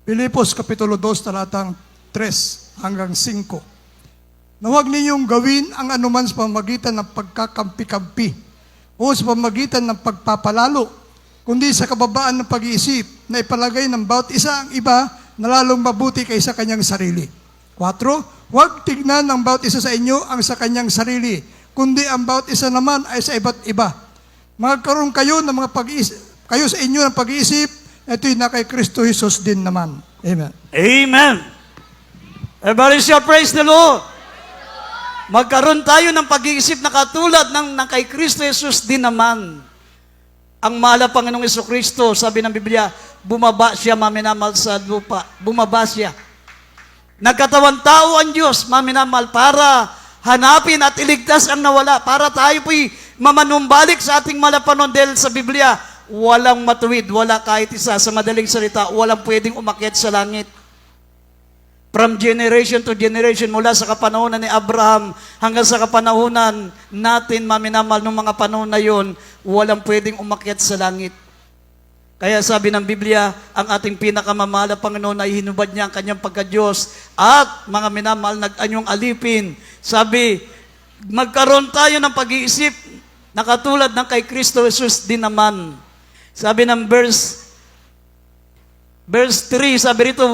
Pilipos Kapitulo 2, talatang 3 hanggang 5. Na huwag ninyong gawin ang anuman sa pamamagitan ng pagkakampi-kampi o sa pamamagitan ng pagpapalalo, kundi sa kababaan ng pag-iisip na ipalagay ng bawat isa ang iba na lalong mabuti kaysa kanyang sarili. 4. Huwag tignan ng bawat isa sa inyo ang sa kanyang sarili, kundi ang bawat isa naman ay sa iba't iba. Magkaroon kayo ng mga pag-iisip, kayo sa inyo ng pag-iisip, ito'y na kay Kristo Jesus din naman. Amen. Amen. Everybody shall praise the Lord. Magkaroon tayo ng pag-iisip na katulad ng kay Kristo Jesus din naman. Ang mahal na Panginoong Jesucristo, sabi ng Biblia, bumaba siya, maminamal, sa lupa. Bumaba siya. Nagkatawan tao ang Diyos, maminamal, para hanapin at iligtas ang nawala. Para tayo po'y mamanumbalik sa ating malapanon. Dahil sa Biblia, walang matuwid, wala kahit isa. Sa madaling salita, walang pwedeng umakyat sa langit. From generation to generation, mula sa kapanahonan ni Abraham hanggang sa kapanahonan natin, maminamal, nung mga panahon na yon, walang pwedeng umakyat sa langit. Kaya sabi ng Biblia, ang ating pinakamamahal na Panginoon ay hinubad niya ang kanyang pagka-Diyos at mga minamahal nag-anyong alipin. Sabi, magkaroon tayo ng pag-iisip na katulad ng kay Kristo Jesus din naman. Sabi ng verse 3, sabi rito,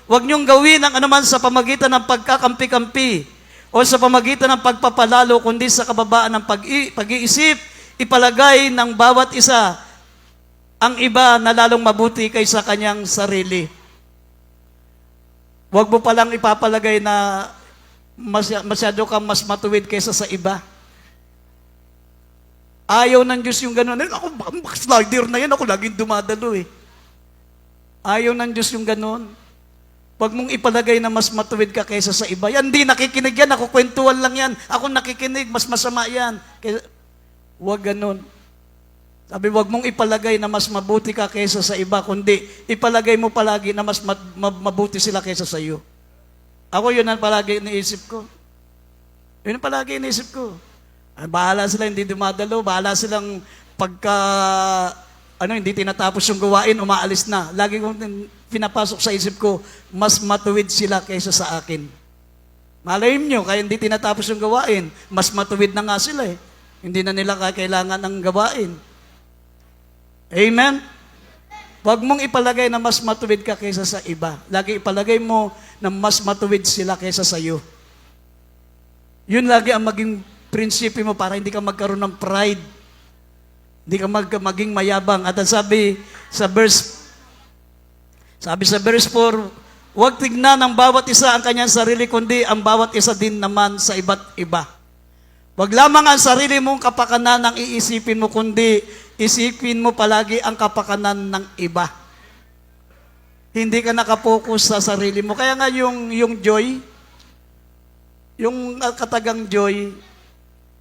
Huwag niyong gawin ang anuman sa pamagitan ng pagkakampi-kampi o sa pamagitan ng pagpapalalo, kundi sa kababaan ng pag-iisip, ipalagay ng bawat isa ang iba na lalong mabuti kaysa kanyang sarili. Huwag mo palang ipapalagay na masyado kang mas matuwid kaysa sa iba. Ayaw ng Diyos yung gano'n. Ako, backslider na yan. Ako laging dumadalo eh. Ayaw ng Diyos yung gano'n. Huwag mong ipalagay na mas matuwid ka kaysa sa iba. Yan, di nakikinig yan. Ako kwentuhan lang yan. Ako nakikinig. Mas masama yan. Huwag ganun. Sabi, huwag mong ipalagay na mas mabuti ka kaysa sa iba, kundi ipalagay mo palagi na mas mabuti sila kaysa sa iyo. Ako, yun ang palagi iniisip ko. Yun ang palagi iniisip ko. Bahala sila, hindi dumadalo. Bahala silang hindi tinatapos yung gawain, umaalis na. Lagi kong pinapasok sa isip ko, mas matuwid sila kaysa sa akin. Malay nyo, kaya hindi tinatapos yung gawain, mas matuwid na nga sila eh. Hindi na nila kailangan ng gawain. Amen? Huwag mong ipalagay na mas matuwid ka kaysa sa iba. Lagi ipalagay mo na mas matuwid sila kaysa sa iyo. Yun lagi ang maging prinsipyo mo para hindi ka magkaroon ng pride. Hindi ka maging mayabang. At sabi sa verse 4, huwag tignan ng bawat isa ang kanyang sarili, kundi ang bawat isa din naman sa iba't iba. Huwag lamang ang sarili mong kapakanan ang iisipin mo, kundi isipin mo palagi ang kapakanan ng iba. Hindi ka nakapokus sa sarili mo. Kaya nga yung joy, yung katagang joy,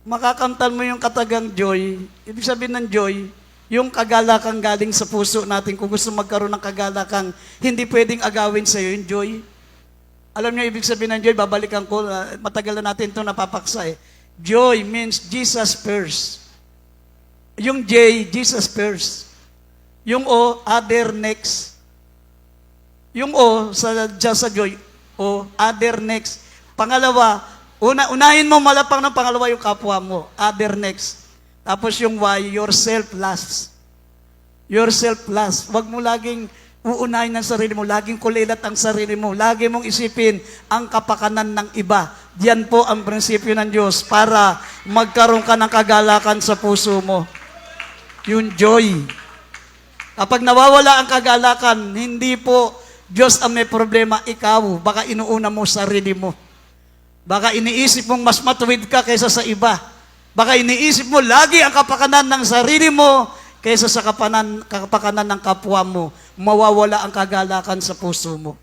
makakamtan mo yung katagang joy, ibig sabihin ng joy, yung kagalakan galing sa puso natin. Kung gusto magkaroon ng kagalakan, hindi pwedeng agawin sa'yo yung joy. Alam niyo ibig sabihin ng joy, babalikan ko, matagal na natin itong napapaksa eh. Joy means Jesus first. Yung J, Jesus first. Yung O, other next. Yung O, sa joy, O, other next. Pangalawa, unahin mo malapang ng pangalawa yung kapwa mo, other next. Tapos yung Y, yourself last. Yourself last. Huwag mo laging uunahin ang sarili mo, laging kulilat ang sarili mo, lagi mong isipin ang kapakanan ng iba. Diyan po ang prinsipyo ng Diyos para magkaroon ka ng kagalakan sa puso mo. Yung joy. Kapag nawawala ang kagalakan, hindi po Diyos ang may problema, ikaw. Baka inuuna mo sarili mo. Baka iniisip mong mas matuwid ka kaysa sa iba. Baka iniisip mo lagi ang kapakanan ng sarili mo kaysa sa kapakanan ng kapwa mo. Mawawala ang kagalakan sa puso mo.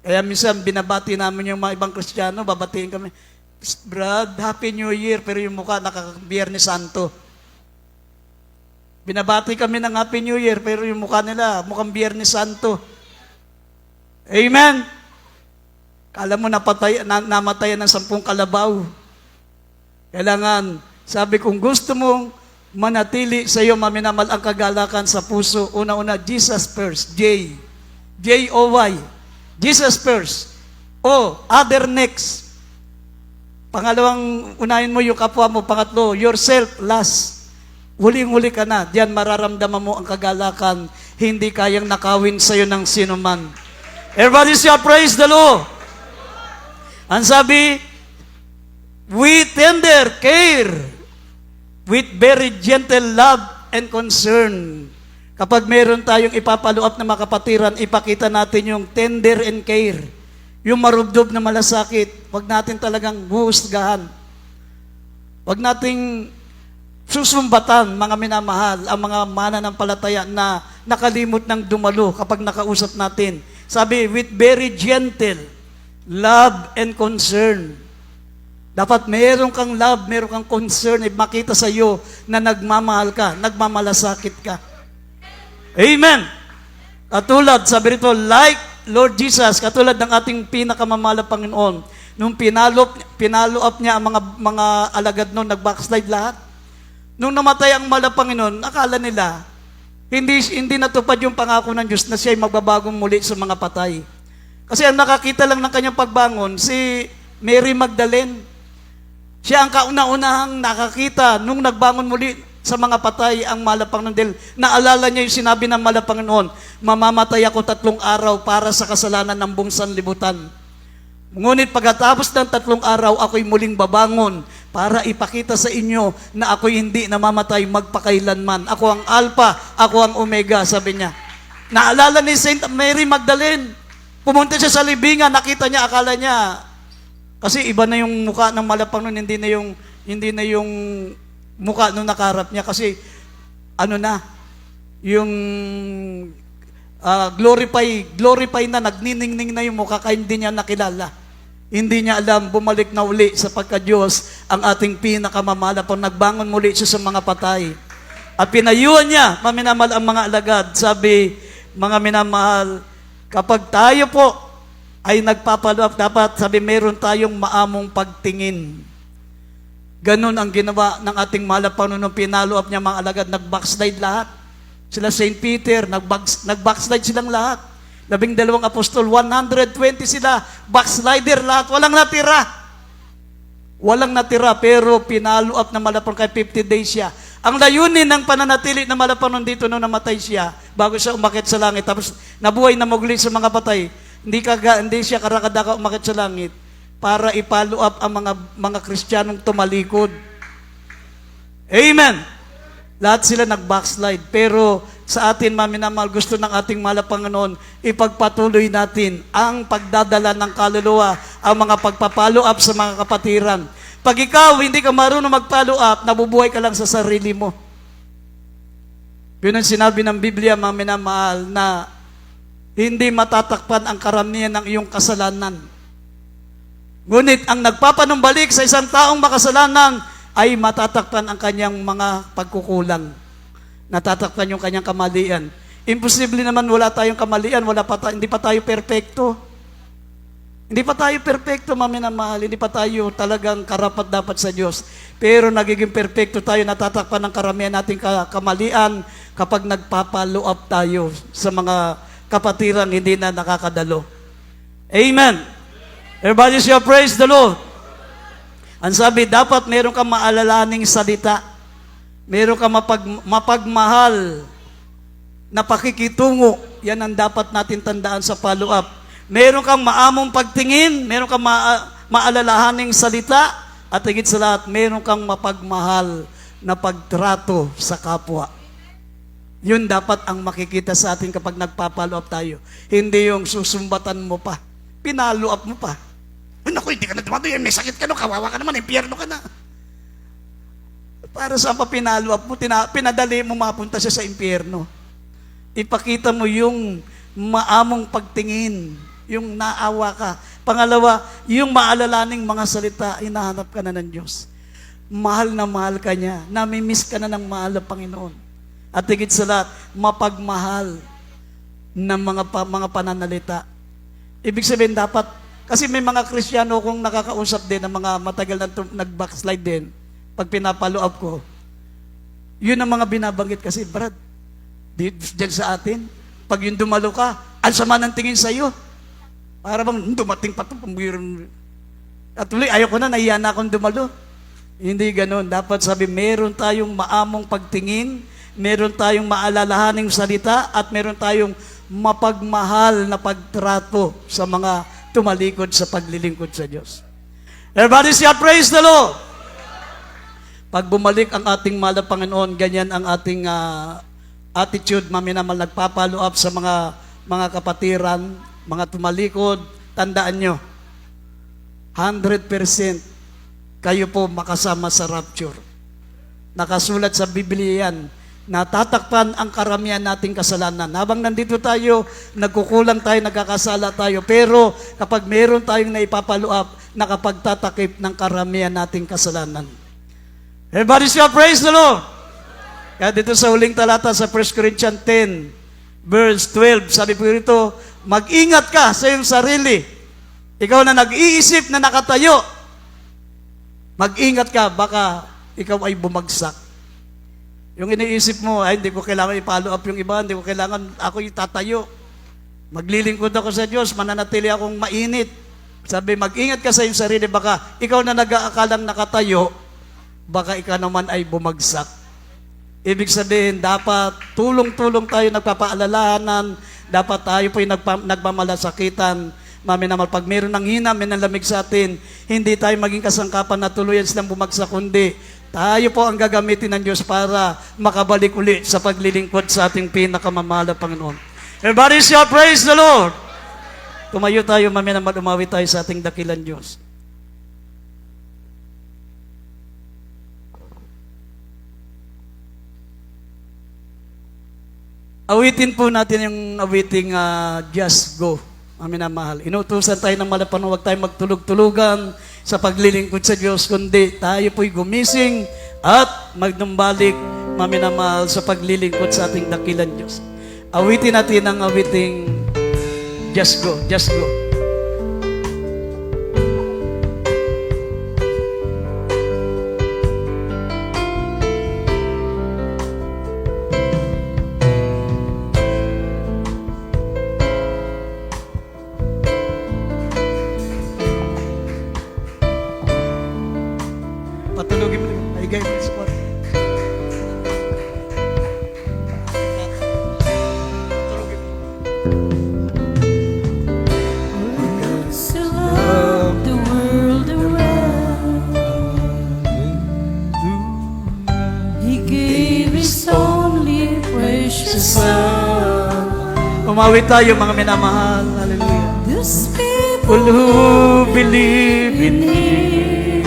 Kaya minsan binabati namin yung mga ibang Kristiyano, babatiin kami, Brad, Happy New Year, pero yung mukha nakaka-Biyernes Santo. Binabati kami ng Happy New Year, pero yung mukha nila mukhang Biyernes Santo. Amen? Kala mo namatayan ng 10 kalabaw. Kailangan, sabi kung gusto mong manatili sa iyo maminamal ang kagalakan sa puso, una-una, Jesus first, J. J-O-Y. Jesus first. O, other next. Pangalawang, unahin mo yung kapwa mo. Pangatlo, yourself last. Huling-huli ka na. Diyan mararamdaman mo ang kagalakan. Hindi kayang nakawin sa iyo ng sino man. Everybody shall praise the Lord. Ang sabi, we tender care with very gentle love and concern. Kapag meron tayong ipapaluap na mga kapatiran, ipakita natin yung tender and care. Yung marubdob na malasakit, wag natin talagang huhusgahan. Wag nating susumbatan, mga minamahal, ang mga mananampalataya na nakalimot ng dumalo kapag nakausap natin. Sabi, with very gentle love and concern. Dapat meron kang love, meron kang concern, makita sa iyo na nagmamahal ka, nagmamalasakit ka. Amen! Katulad, sabi rito, like Lord Jesus, katulad ng ating pinakamamahal na Panginoon, nung pinalo up niya ang mga alagad noon, nag-backslide lahat. Nung namatay ang mahal na Panginoon, akala nila, hindi natupad yung pangako ng Diyos na siya ay magbabagong muli sa mga patay. Kasi ang nakakita lang ng kanyang pagbangon, si Mary Magdalene. Siya ang kauna-unahang nakakita nung nagbangon muli sa mga patay ang mahal na Panginoon. Dahil naalala niya yung sinabi ng mahal na Panginoon, mamamatay ako 3 araw para sa kasalanan ng buong sanlibutan. Ngunit pagkatapos ng 3 araw, ako'y muling babangon para ipakita sa inyo na ako'y hindi namamatay magpakailanman. Ako ang Alpha, ako ang Omega, sabi niya. Naalala ni Saint Mary Magdalene, pumunta siya sa libingan, nakita niya, akala niya, kasi iba na yung mukha ng malapang nun, hindi na yung mukha nung nakarap niya, kasi yung glorify na, nagniningning na yung mukha, kaya hindi niya nakilala. Hindi niya alam, bumalik na uli sapagkat Diyos ang ating pinakamamahal pang nagbangon muli siya sa mga patay. At pinayuhan niya, maminamahal ang mga alagad. Sabi, mga minamahal, kapag tayo po ay nagpapaluap, dapat sabi meron tayong maamong pagtingin. Ganon ang ginawa ng ating mahal na Panginoon, pinaluap niya mga alagad, nag-backslide lahat. Sila St. Peter, nag-backslide silang lahat. 12 apostol, 120 sila, backslider lahat, walang natira. Walang natira, pero pinaluap na malapang kay 50 days siya. Ang layunin ng pananatili na malapang dito nung namatay siya, bago siya umakit sa langit, tapos nabuhay na muli sa mga patay, hindi siya karakadaka umakit sa langit para ipalo-up ang mga Kristiyanong tumalikod. Amen! Lahat sila nag-backslide. Pero sa atin, maminamahal, gusto ng ating mahal na Panginoon, ipagpatuloy natin ang pagdadala ng kaluluwa, ang mga pagpapalo-up sa mga kapatiran. Pag ikaw hindi ka marunong mag-follow-up, nabubuhay ka lang sa sarili mo. Yun ang sinabi ng Biblia, mga minamahal, na hindi matatakpan ang karamihan ng iyong kasalanan. Ngunit ang nagpapanumbalik sa isang taong makasalanan ay matatakpan ang kanyang mga pagkukulang. Natatakpan yung kanyang kamalian. Imposible naman wala tayong kamalian, hindi pa tayo perpekto. Hindi pa tayo perpekto, mahal. Hindi pa tayo talagang karapat-dapat sa Diyos. Pero nagiging perpekto tayo, natatakpan ng karamihan nating kamalian kapag nagpapalo up tayo sa mga kapatirang hindi na nakakadalo. Amen. Everybody say, praise the Lord. Ang sabi, dapat meron kang maalalaning salita. Meron kang mapagmahal na pakikitungo. Yan ang dapat natin tandaan sa follow-up. Meron kang maamong pagtingin, meron kang maalalahaning salita, at higit sa lahat, meron kang mapagmahal na pagtrato sa kapwa. Yun dapat ang makikita sa atin kapag nagpa-follow up tayo. Hindi yung susumbatan mo pa, pinalo up mo pa. Naku, hindi ka na dumato, may sakit ka no, kawawa ka naman, impyerno ka na. Para saan pa pinalo up mo, pinadali mo mapunta siya sa impyerno. Ipakita mo yung maamong pagtingin, yung naawa ka. Pangalawa, yung maalalaning mga salita, hinahanap ka na ng Diyos. Mahal na mahal ka niya, namimiss ka na ng mahal na Panginoon. At higit sa lahat, mapagmahal ng mga pananalita. Ibig sabihin dapat, kasi may mga Kristiyano kung nakakausap din, ng mga matagal na nag-backslide din, pag pinapalo up ko, yun ang mga binabanggit kasi, Brad, diyan sa atin, pag yung dumalo ka, ang sama ng tingin sa'yo. Para bang dumating pa ito. At tuloy, ayaw ko na, nahiya na akong dumalo. Hindi ganun. Dapat sabi, meron tayong maamong pagtingin, meron tayong maalalahaning salita, at meron tayong mapagmahal na pagtrato sa mga tumalikod sa paglilingkod sa Diyos. Everybody say, praise the Lord! Pag bumalik ang ating mahal na Panginoon, ganyan ang ating attitude, maminamal nagpapalo up sa mga kapatiran, mga tumalikod. Tandaan nyo, 100% kayo po makasama sa rapture. Nakasulat sa Biblia yan, natatakpan ang karamihan nating kasalanan. Habang nandito tayo, nagkukulang tayo, nagkakasala tayo, pero kapag meron tayong naipapalo up, nakapagtatakip ng karamihan nating kasalanan. Everybody say, praise the Lord! Kaya dito sa huling talata sa 1 Corinthians 10, verse 12, sabi po rito, mag-ingat ka sa iyong sarili. Ikaw na nag-iisip na nakatayo, mag-ingat ka, baka ikaw ay bumagsak. Yung iniisip mo, ay hindi ko kailangan i-follow up yung iba, hindi ko kailangan ako yung tatayo. Maglilingkod ako sa Diyos, mananatili akong mainit. Sabi, mag-ingat ka sa iyong sarili, baka ikaw na nag-aakalang nakatayo, baka ikaw naman ay bumagsak. Ibig sabihin, dapat tulong-tulong tayo nagpapaalalahanan, dapat tayo po yung nagmamalasakitan. Maminamal, pag meron ng hina, may nalamig sa atin, hindi tayo maging kasangkapan na tuluyan silang bumagsak, kundi tayo po ang gagamitin ng Diyos para makabalik uli sa paglilingkod sa ating pinakamamahal na Panginoon. Everybody say, praise the Lord! Tumayo tayo, maminamal, umawi tayo sa ating dakilan Diyos. Awitin po natin yung awiting Just Go, amin na mahal. Inutusan tayo ng malapanong, huwag tayo magtulog-tulugan sa paglilingkod sa Diyos, kundi tayo po'y gumising at magnumbalik, amin na mahal, sa paglilingkod sa ating dakilan Diyos. Awitin natin ang awiting Just Go, Just Go. Patulogin mo lang. Naigay mo sa kwarto. Patulogin mo. So loved the world around. He gave His only precious Son. Umawit tayo mga minamahal. Hallelujah. This All people who believe in Him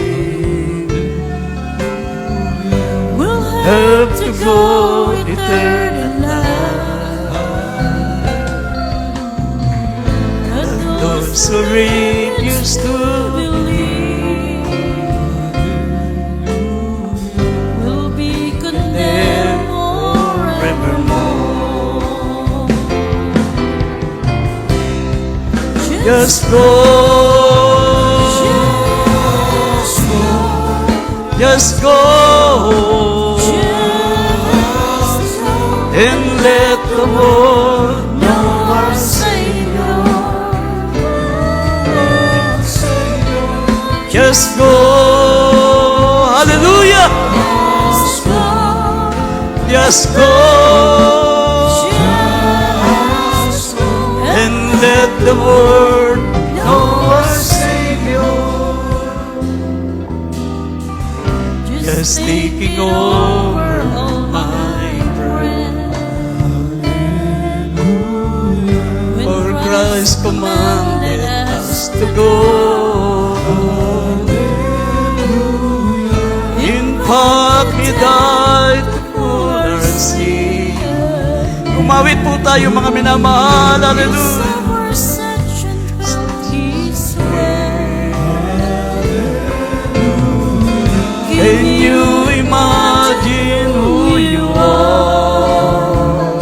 will have have to to go go eternal eternal life. But those who refuse to believe will be condemned or Just go. Just go. And let the world know our Savior. Just go. Hallelujah. Just go. And let the world know our Savior. Just taking over all my breath. For Christ commanded us to go. In fact, He died to pull our sin. Umawit po tayo mga minamahal. Hallelujah. Can you imagine who you are?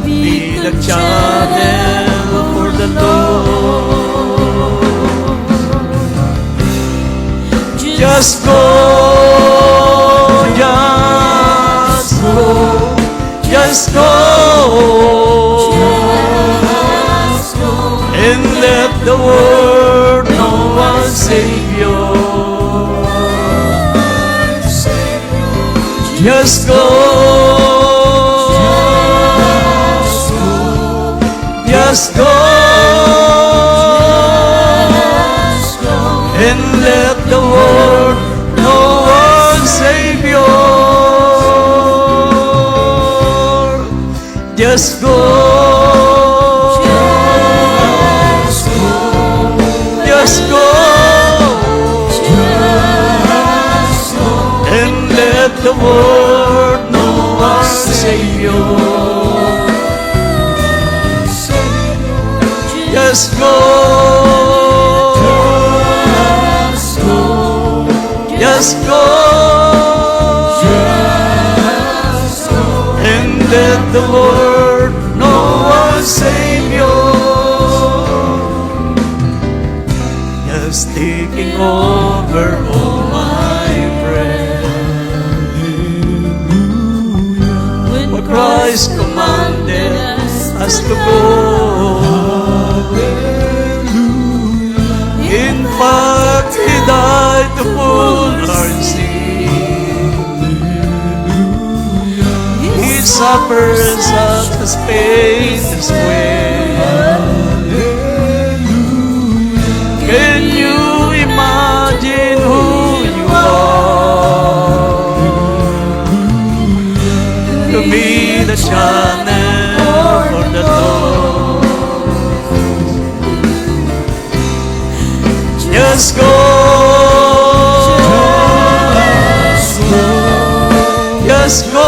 Be the channel for the Lord. Just go, just go, just go, and let the world know our Savior. Just go, just go, and let the world know our Savior. Just go, just go, and let the world know our Savior. Just go, just go, and let the world know our Savior. Just taking over all my breath. For Christ commanded us to go. In fact, He died to pull our sin. He suffers such as painless way. Can you imagine who you are? To be the channel for the Lord. Just go, just go,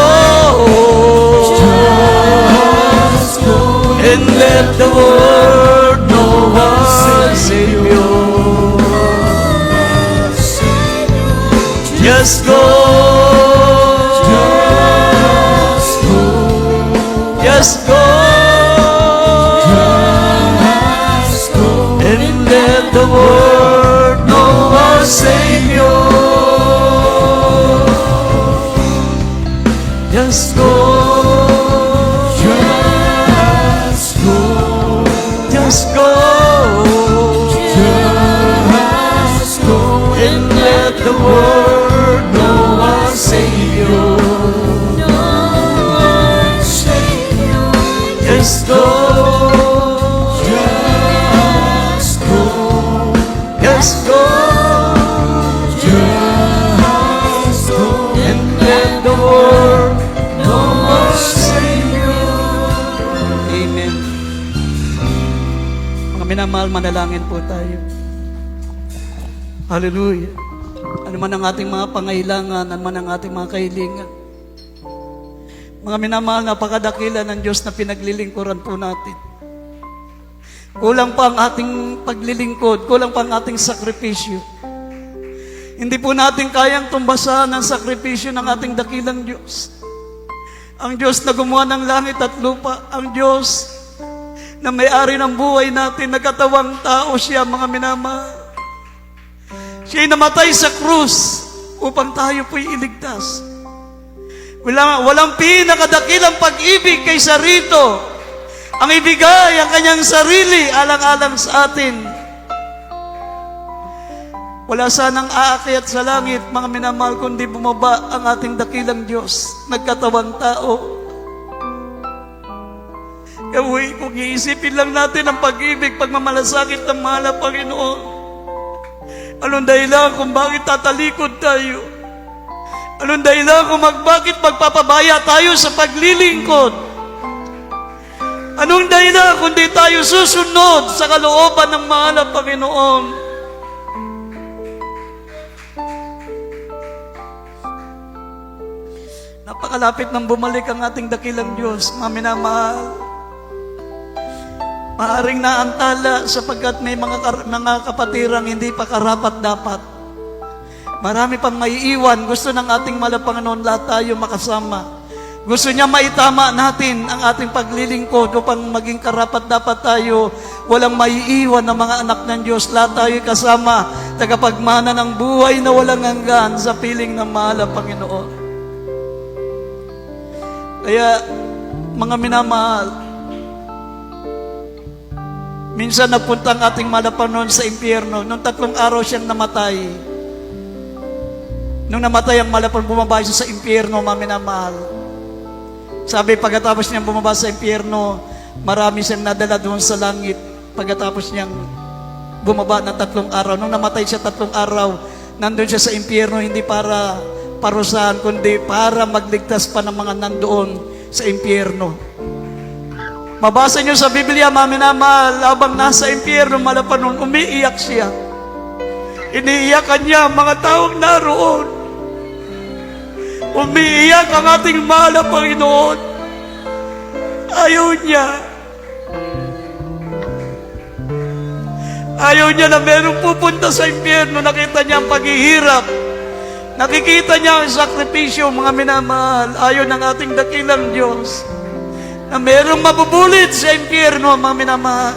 and let the world know our Savior. Just go, just go, and let the world know our Savior. Just go, just go, just go, and let the world know our Savior. Just go, just go, just go, and let the world know our Savior. Amen. Mga minamahal, manalangin po tayo. Hallelujah. Ano man ang ating mga pangailangan, ano man ang ating mga kahilingan. Mga minamahal, napakadakila ng Diyos na pinaglilingkuran po natin. Kulang pa ang ating paglilingkod, kulang pa ang ating sakripisyo. Hindi po natin kayang tumbasan ang sakripisyo ng ating dakilang Diyos. Ang Diyos na gumawa ng langit at lupa, ang Diyos na may-ari ng buhay natin, nagkatawang tao siya, mga minamahal. Siya'y namatay sa krus upang tayo po'y iligtas. Walang pinakadakilang pag-ibig kaysa rito, ang ibigay ang kanyang sarili alang-alang sa atin. Wala sanang aakyat sa langit, mga minamahal, kundi bumaba ang ating dakilang Diyos, nagkatawang tao. Kaya kung iisipin lang natin ang pag-ibig, pagmamalasakit ng mahal na Panginoon, anong dahilan kung bakit tatalikod tayo? Anong dahilan kung bakit magpapabaya tayo sa paglilingkod? Anong dahilan kung di tayo susunod sa kalooban ng mahal na Panginoon? Napakalapit nang bumalik ang ating dakilang Diyos, mga minamahal. Maaring naantala sapagkat may mga kapatirang hindi pa karapat-dapat. Marami pang maiiwan. Gusto ng ating mahal na Panginoon lahat tayo makasama. Gusto niya maitama natin ang ating paglilingkod upang maging karapat-dapat tayo. Walang maiiwan ng mga anak ng Diyos. Lahat tayo kasama. Tagapagmana ng buhay na walang hanggan sa piling ng mahal na Panginoon. Kaya, mga minamahal, minsan nagpunta ang ating mahal na Panginoon sa impyerno. Nung 3 araw siyang namatay. Nung namatay ang mahal na Panginoon, bumaba siya sa impyerno, mga minamahal. Sabi, pagkatapos niyang bumaba sa impyerno, marami siyang nadala doon sa langit. Pagkatapos niyang bumaba ng 3 araw. Nung namatay siya 3 araw, nandun siya sa impyerno, hindi para parusahan, kundi para magligtas pa ng mga nandoon sa impyerno. Mabasa niyo sa Biblia, mga minamahal, habang nasa impyerno, malapanon, umiiyak siya. Iniiyakan niya mga taong naroon. Umiiyak ang ating mahal na Panginoon. Ayaw niya. Ayaw niya na merong pupunta sa impyerno, nakita niya ang paghihirap. Nakikita niya ang sakripisyo, mga minamahal. Ayaw ng ating dakilang Diyos na merong mabubulit sa impyerno, mga minamahal.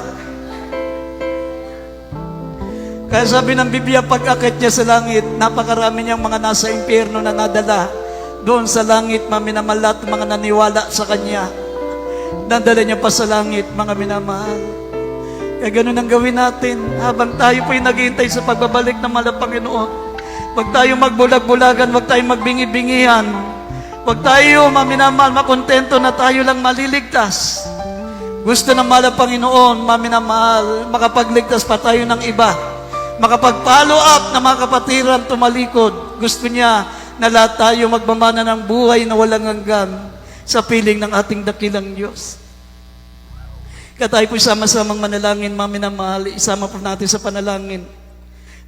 Kaya sabi ng Biblia, pag-akit niya sa langit, napakarami niyang mga nasa impyerno na nadala doon sa langit, mga minamahal, at mga naniwala sa Kanya. Nadala niya pa sa langit, mga minamahal. Kaya ganun ang gawin natin habang tayo po'y naghihintay sa pagbabalik ng mahal na Panginoon. Huwag tayo magbulag-bulagan, huwag tayo magbingi-bingihan. Huwag tayo, mga minamahal, makontento na tayo lang maliligtas. Gusto ng mahal na Panginoon, mga minamahal, makapagligtas pa tayo ng iba. Makapag-follow up na mga kapatiran tumalikod. Gusto niya na lahat tayo magmamana ng buhay na walang hanggan sa piling ng ating dakilang Diyos. Kaya tayo po sama-samang manalangin, mga minamahal, isama po natin sa panalangin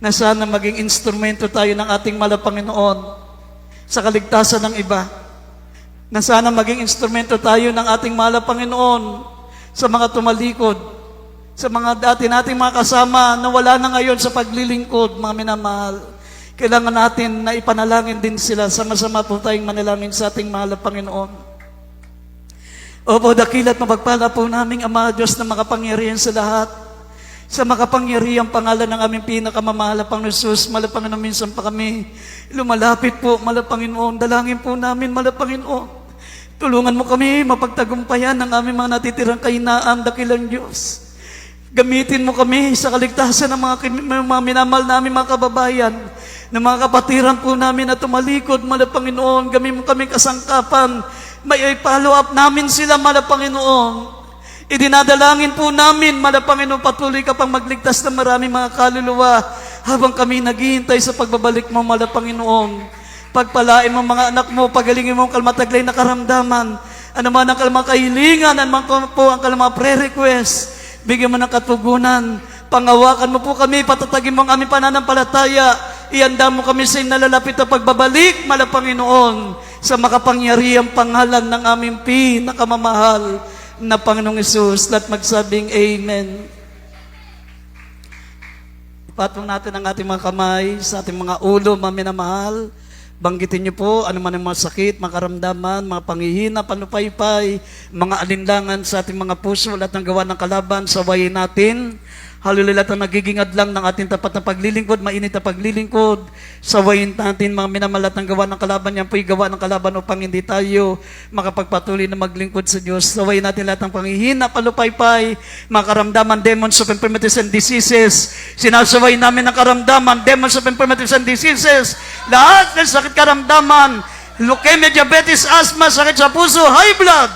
na sana maging instrumento tayo ng ating mahal na Panginoon sa kaligtasan ng iba. Na sana maging instrumento tayo ng ating mahal na Panginoon sa mga tumalikod, sa mga dati nating mga kasama na wala na ngayon sa paglilingkod, mga minamahal. Kailangan natin na ipanalangin din sila. Sama-sama po tayong manalangin sa ating mahal na Panginoon. Opo, dakilat mapagpala po naming Ama Diyos na makapangyarihan sa lahat. Sa makapangyarihang pangalan ng aming pinakamamahal na Panginoon Jesus, mahal na Panginoon, minsan pa kami lumalapit po, mahal na Panginoon. Dalangin po namin, mahal na Panginoon. Tulungan mo kami mapagtagumpayan ng aming mga natitirang kahinaan, dakilang Diyos. Gamitin mo kami sa kaligtasan ng mga minamahal namin, mga kababayan, ng mga kapatiran po namin na tumalikod, mahal na Panginoon. Gamitin mo kami kasangkapan. May follow up namin sila, mahal na Panginoon. Idinadalangin po namin, mahal na Panginoon, patuloy ka pang magligtas ng maraming mga kaluluwa habang kami naghihintay sa pagbabalik mo, mahal na Panginoon. Pagpalain mo mga anak mo, pagalingin mo ang kalmataglay na karamdaman, ano man ang kalamang kahilingan, ano man po ang kalamang pre-request, bigyan mo ng katugunan, pangawakan mo po kami, patatagin mo ang aming pananampalataya, ihanda mo kami sa nalalapit na pagbabalik, mahal na Panginoon, sa makapangyarihang pangalan ng aming pinakamamahal na Panginoong Hesus. Lahat magsabing Amen. Ipatong natin ang ating mga kamay sa ating mga ulo, mga minamahal. Banggitin niyo po ano man ang mga sakit, mga karamdaman, mga panghihina, panupaypay, mga alinlangan sa ating mga puso, lahat ng gawa ng kalaban, sawayin natin. Hallelujah, lahat ng nagiging adlang ng ating tapat na paglilingkod, mainit na paglilingkod, sawayin natin mga minamalat ng gawa ng kalaban, yan po'y gawa ng kalaban upang hindi tayo makapagpatuloy na maglingkod sa Diyos. Sawayin natin lahat ng panghihina, palupaypay, mga karamdaman, demons of infirmities and diseases. Sinasaway namin ang karamdaman, demons of infirmities and diseases. Lahat ng sakit karamdaman, leukemia, diabetes, asthma, sakit sa puso, high blood.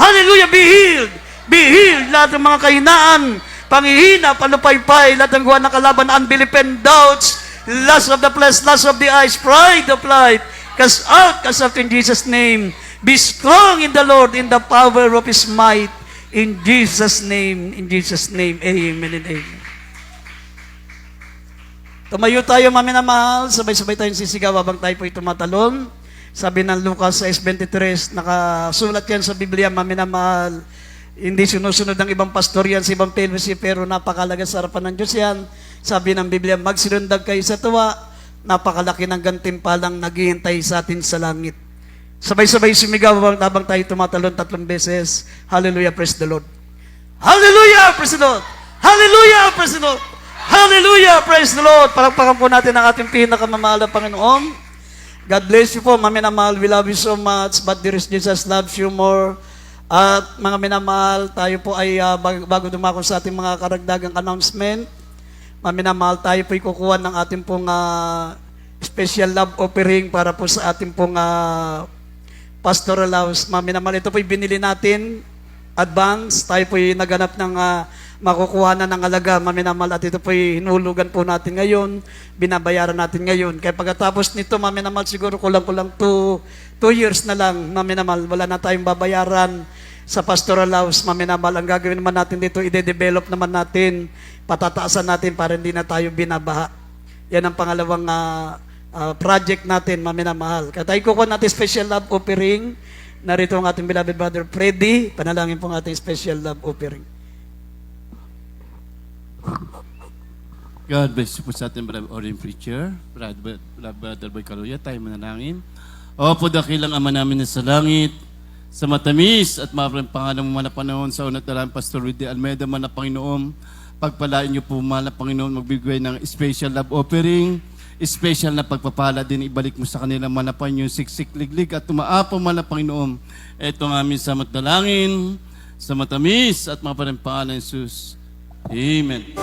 Hallelujah, be healed. Be healed. Lahat ng mga kahinaan, panghihina, palupaypay, lahat ng gawa ng kalaban, unbelief and doubts, lust of the flesh, lust of the eyes, pride of life, cast out in Jesus' name. Be strong in the Lord, in the power of His might, in Jesus' name, amen and amen. Tumayo tayo, maminamahal, sabay-sabay tayong sisigaw habang tayo po'y tumatalon. Sabi ng Lucas 6:23, nakasulat yan sa Biblia, maminamahal. Hindi sinusunod ng ibang pastor yan sa ibang fellowship, pero napakalaga sa harapan ng Diyos yan. Sabi ng Biblia, magsinundag kayo sa tuwa, napakalaki ng gantimpalang naghihintay sa atin sa langit. Sabay-sabay sumigaw habang tayo tumatalon 3 beses. Hallelujah, praise the Lord. Hallelujah, praise the Lord. Hallelujah, praise the Lord. Hallelujah, praise the Lord. Palakpakan po natin ang ating pinakamamahal na Panginoon. God bless you po, maminamahal. We love you so much, but dear Jesus loves you more. At mga minamahal, tayo po ay bago dumako sa ating mga karagdagang announcement, maminamahal, tayo po ay kukuha ng ating pong special love offering para po sa ating pong pastoral house. Maminamahal, ito po ay binili natin, advance, tayo po ay naganap ng makukuha na ng alaga, maminamahal, at ito po ay hinulugan po natin ngayon, binabayaran natin ngayon. Kaya pagkatapos nito, maminamahal, siguro kulang-kulang 2 years na lang, maminamahal, wala na tayong babayaran sa pastoral house, maminamahal. Ang gagawin naman natin dito, ide-develop naman natin, patataasan natin para hindi na tayo binabaha. Yan ang pangalawang project natin, maminamahal. Kaya tayo kukuha natin special love offering. Narito ang ating beloved brother Freddy, panalangin po ang ating special love offering. God bless you po sa ating brother Orin Preacher, brother Boy Caluya, tayo manalangin. Opo, dakilang Ama namin sa langit, sa matamis at maraming pangalan mo man na panahon sa unat na Pastor Rudy Almeida man na Panginoon, pagpalain niyo po man na Panginoon, magbigay ng special love offering, special na pagpapala din, ibalik mo sa kanila man na Panginoon, siksik, liglig at tumaapo man na Panginoon. Ito ang aming sa matalangin, sa matamis at maraming pangalan ng Jesus. Amen.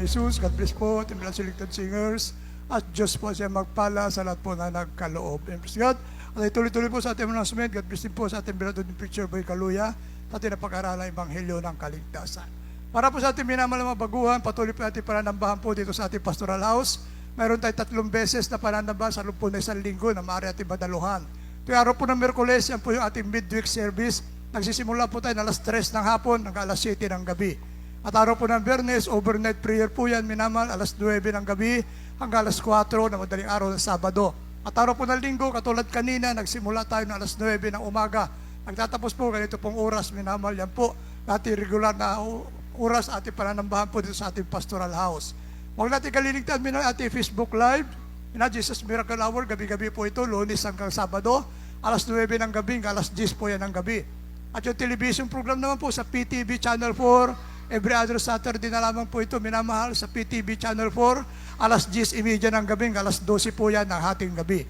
Jesus, God bless po, ating mga selected singers, at Diyos po siya magpala sa lahat po na nagkaloob. And praise God, at tuloy-tuloy po sa ating announcement, God bless din po sa ating beloved preacher Boy Caluya, at napag-aralan ang Ebanghelyo ng Kaligtasan. Para po sa ating minamahal na mga baguhan, patuloy po natin pananambahan po dito sa ating pastoral house. Mayroon tayo 3 beses na pananambahan sa loob po na 1 linggo na maaari ating madaluhan. Ito yung araw po ng Miyerkules, yan po yung ating midweek service. Nagsisimula po tayo na alas 3 ng hapon hanggang alas 7 ng gabi. At araw po ng Biyernes, overnight prayer po yan, minamahal, alas 9 ng gabi hanggang alas 4 na madaling araw ng Sabado. At araw po ng Linggo, katulad kanina, nagsimula tayo ng alas 9 ng umaga Nagtatapos po ganito pong oras, minamahal, yan po ating regular na oras ating pananambahan po dito sa ating pastoral house. Huwag natin kaliligtaan ating Facebook Live, Jesus Miracle Hour, gabi-gabi po ito, Lunes hanggang Sabado, alas 9 ng gabi, alas 10 po yan ng gabi. At yung television program naman po sa PTV Channel 4, every other Saturday na lamang po ito, minamahal, sa PTV Channel 4, alas 10:30 ng gabi, alas 12 po yan ng hating gabi.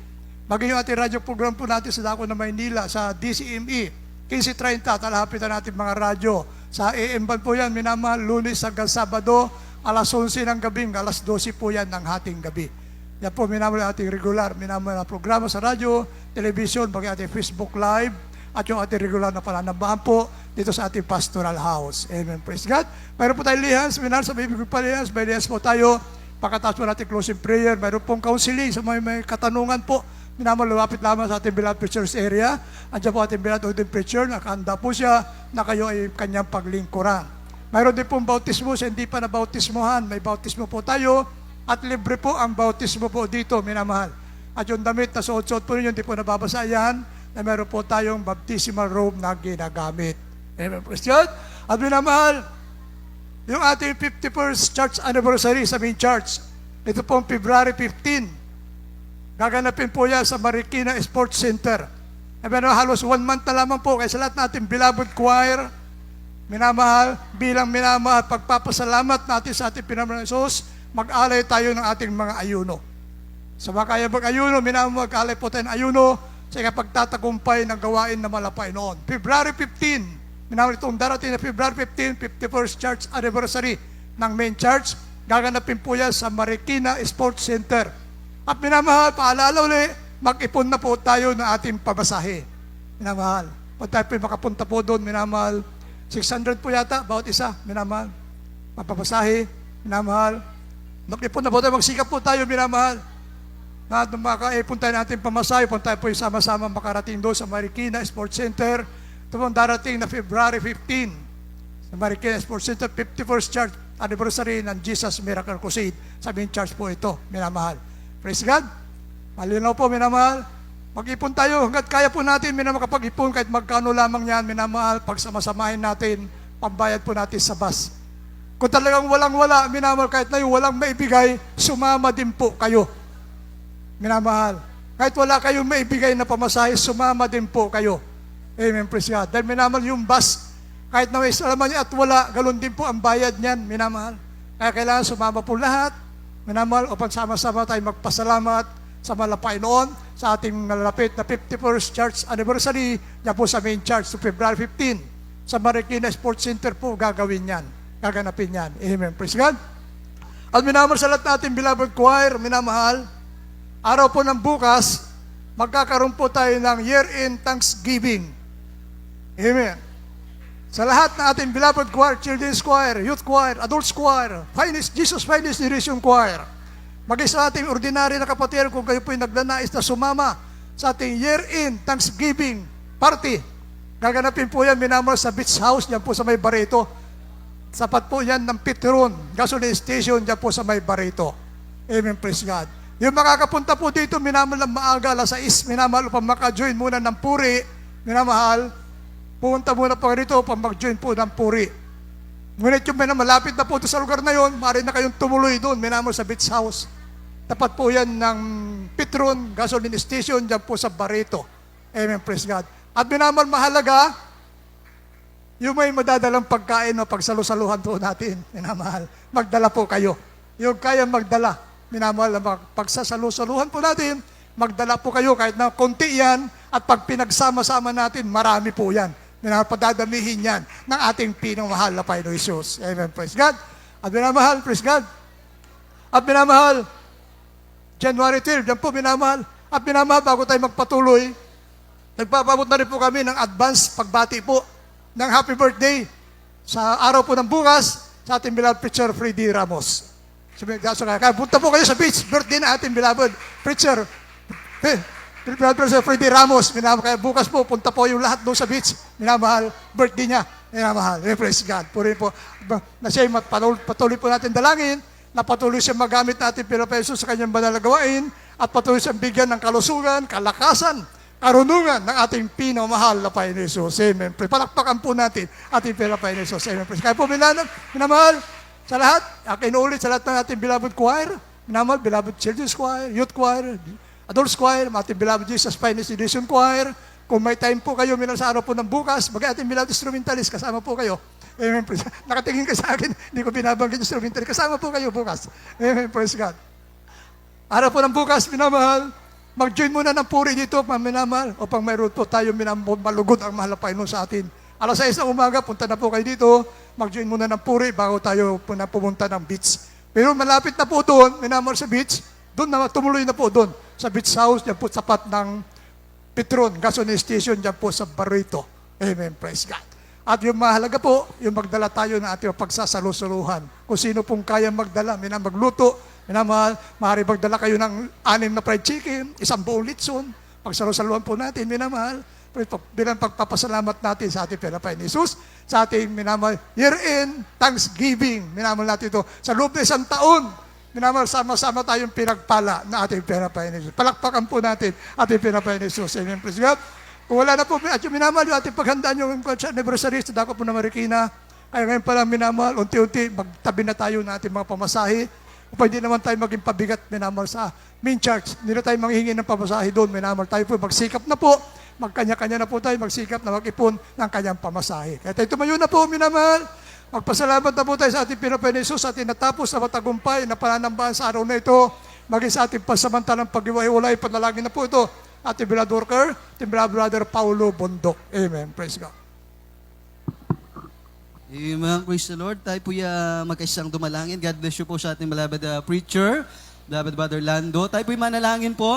Maging yung ating radyo program po natin sa Dako na Maynila, sa DCME, 15:30, talahapitan natin mga radyo. Sa AM band po yan, minamahal, Lunes hanggang Sabado, alas 11 ng gabi, alas 12 po yan ng hating gabi. Yan po, minamahal ating regular, minamahal na programa sa radyo, television, bagay ating Facebook Live, at yung ating regular na pananambahan po dito sa ating pastoral house. Amen. Praise God. Mayroon po tayong lihans, minahal sa bibig pa lihans, may lihans po tayo. Pagkatapos po natin closing prayer, mayroon pong counseling sa may katanungan po. Minamahal, lumapit lamang sa ating beloved preacher's area. Andiyan po ating beloved ordained preacher, nakahanda po siya na kayo ay kanyang paglingkuran. Mayroon din pong bautismo sa hindi pa nabautismohan. May bautismo po tayo at libre po ang bautismo po dito, minamahal. At yung damit na suot-suot po ninyo, hindi po nababasa yan, na meron po tayong baptismal robe na ginagamit. Amen. Praise God. At minamahal, yung ating 51st church anniversary sa main church, ito pong February 15, gaganapin po yan sa Marikina Sports Center. Pero halos 1 month na lamang po, kaya sa lahat natin beloved choir, minamahal, bilang minamahal, pagpapasalamat natin sa ating pinamahal na Jesus, mag-alay tayo ng ating mga ayuno. Sa mga kaya mag-ayuno, minamahal, mag-alay po tayo ng ayuno sa ikapagtatagumpay ng gawain na malapay noon. February 15, minamahal, itong darating na February 15, 51st church anniversary ng main church, gaganapin po yan sa Marikina Sports Center. At minamahal, paalala uli, mag-ipon na po tayo ng ating pamasahe. Minamahal. Pag tayo po makapunta po doon, minamahal, 600 po yata, bawat isa, minamahal. Mapamasahe, minamahal. Mag-ipon na po tayo, magsikap po tayo, minamahal. Na makaipon tayo natin pamasahe, pag tayo po sama-sama makarating doon sa Marikina Sports Center. Ito po darating na February 15, sa Marikina Sports Center, 51st Church Anniversary ng Jesus Miracle Crusade. Sa main church po ito, minamahal. Praise God. Malinaw po, minamahal. Mag-ipon tayo hanggat kaya po natin, minamahal, kapag-ipon, kahit magkano lamang yan, minamahal, pagsamasamahin natin, pambayad po natin sa bus. Kung talagang walang-wala, minamahal, kahit na yung walang maibigay, sumama din po kayo. Minamahal. Kahit wala kayong maibigay na pamasahe, sumama din po kayo. Amen, praise God. Dahil minamahal yung bus, kahit na may salaman niya at wala, galon din po ang bayad niyan, minamahal. Kaya kailangan sumama po lahat, minamahal, upang sama-sama tayo magpasalamat sa malapay noon, sa ating nalalapit na 51st Church Anniversary, yan po sa main church, so February 15, sa Marikina Sports Center po, gagawin yan, gaganapin yan. Amen, praise God. At minamahal sa lahat natin, beloved choir, minamahal, araw po ng bukas, magkakaroon po tayo ng year-end Thanksgiving. Amen. Sa lahat na ating beloved choir, children's choir, youth choir, adults choir, Jesus Finest Generation Choir, maging sa ating ordinary na kapatiran, kung kayo po'y naglanais na sumama sa ating year-end Thanksgiving party, gaganapin po yan, minamahal, sa Beach House, yan po sa may Barreto. Sapat po yan ng Petron, gasoline station, yan po sa may Barreto. Amen, praise God. Yung makakapunta po dito, minamahal ng maaga, alas 6, minamahal, upang maka-join muna ng puri, minamahal, pumunta muna po rito upang mag-join po ng puri. Ngunit yung malapit na po sa lugar na yon, maaari na kayong tumuloy doon, minamahal, sa Beach House. Tapat po yan ng Petron, gasoline station, dyan po sa Barreto. Amen, praise God. At minamahal, mahalaga, yung may madadalang pagkain o pagsalusaluhan po natin, minamahal, magdala po kayo. Yung kaya magdala, minamahal, pagsasalusaluhan po natin, magdala po kayo kahit na konti yan, at pag pinagsama-sama natin, marami po yan. Minamahal, padadamihin yan ng ating pinamahal na Panginoon Jesus. Amen, praise God. At minamahal, praise God. At minamahal, January 12, yan po minamahal. At minamahal, bago tayo magpatuloy, nagpapabot na rin po kami ng advance pagbati po ng happy birthday sa araw po ng bukas sa ating beloved preacher, Freddy Ramos. Kaya punta po kayo sa beach, birthday na ating beloved preacher, Freddy Ramos. Minamahal, kaya bukas po, punta po yung lahat doon sa beach. Minamahal, birthday niya. Minamahal, praise God. Puri po, na siya patuloy po natin dalangin, na patuloy siya magamit natin Pilipinas sa kanyang banal na gawain, at patuloy siyang bigyan ng kalusugan, kalakasan, karunungan ng ating pinamahal na Panginoon Jesus. Amen. Palakpakan po natin ating Panginoon Jesus. Amen. Kaya po, minamahal sa lahat, kinuulit sa lahat ng ating beloved choir, minamahal, beloved children's choir, youth choir, adults choir, ating beloved Jesus Finest Edition choir. Kung may time po kayo, sa araw po ng bukas, ating beloved instrumentalist, kasama po kayo. Amen. Nakatingin ka sa akin, hindi ko binabanggit instrumentalist. Kasama po kayo bukas. Amen. Praise God. Araw po ng bukas, minamahal, mag-join muna ng puri dito, minamahal, upang mayroon po tayo malugod ang mahal na Panginoon sa atin. Alas 6 ng umaga, punta na po kayo dito, mag-join muna ng puri bago tayo pumunta ng beach. Pero malapit na po doon, minamahal sa beach, doon na, tumuloy na po doon, sa beach house, dyan po sapat ng Petron, gasoline station, dyan po sa Barrito. Amen, praise God. At yung mahalaga po, yung magdala tayo ng ating pagsasalusuluhan. Kung sino pong kaya magdala, magluto, minamahal, maaari magdala kayo ng 6 na fried chicken, 1 buong litson, pagsalusaluhan po natin, minamahal, bilang pagpapasalamat natin sa ating Panginoon Jesus, sa ating minamahal year-end Thanksgiving, minamahal natin ito, sa loob ng 1 taon, minamahal, sama-sama tayong pinagpala na ating Panginoon Jesus. Palakpakan po natin ating Panginoon Jesus. Amen. Praise God. Kung wala na po, at yung minamahal, yung ating paghandaan yung anniversary sa Dako po na Marikina, kaya ngayon pala minamahal, unti-unti, magtabi na tayo na ating mga pamasahe, upang hindi naman tayo maging pabigat, minamahal, sa main church. Hindi na tayo manghihingi ng pamasahe doon, minamahal, tayo po magsikap na po, magkanya-kanya na po tayo, magsikap na mag-ipon ng kanyang pamasahe. Kaya tayo tumayo na po, minamahal, magpasalamat na po tayo sa ating Panginoon Jesus, sa ating natapos na matagumpay na pananambahan sa araw na ito, maging sa ating pansamantalang pag-iwalay, panalangin na po ito, ating beloved worker, ating beloved brother Paulo Bondok. Amen. Praise God. Amen. Praise the Lord. Tayo po magkaisang dumalangin. God bless you po sa ating beloved preacher, beloved Brother Lando. Tayo po manalangin po.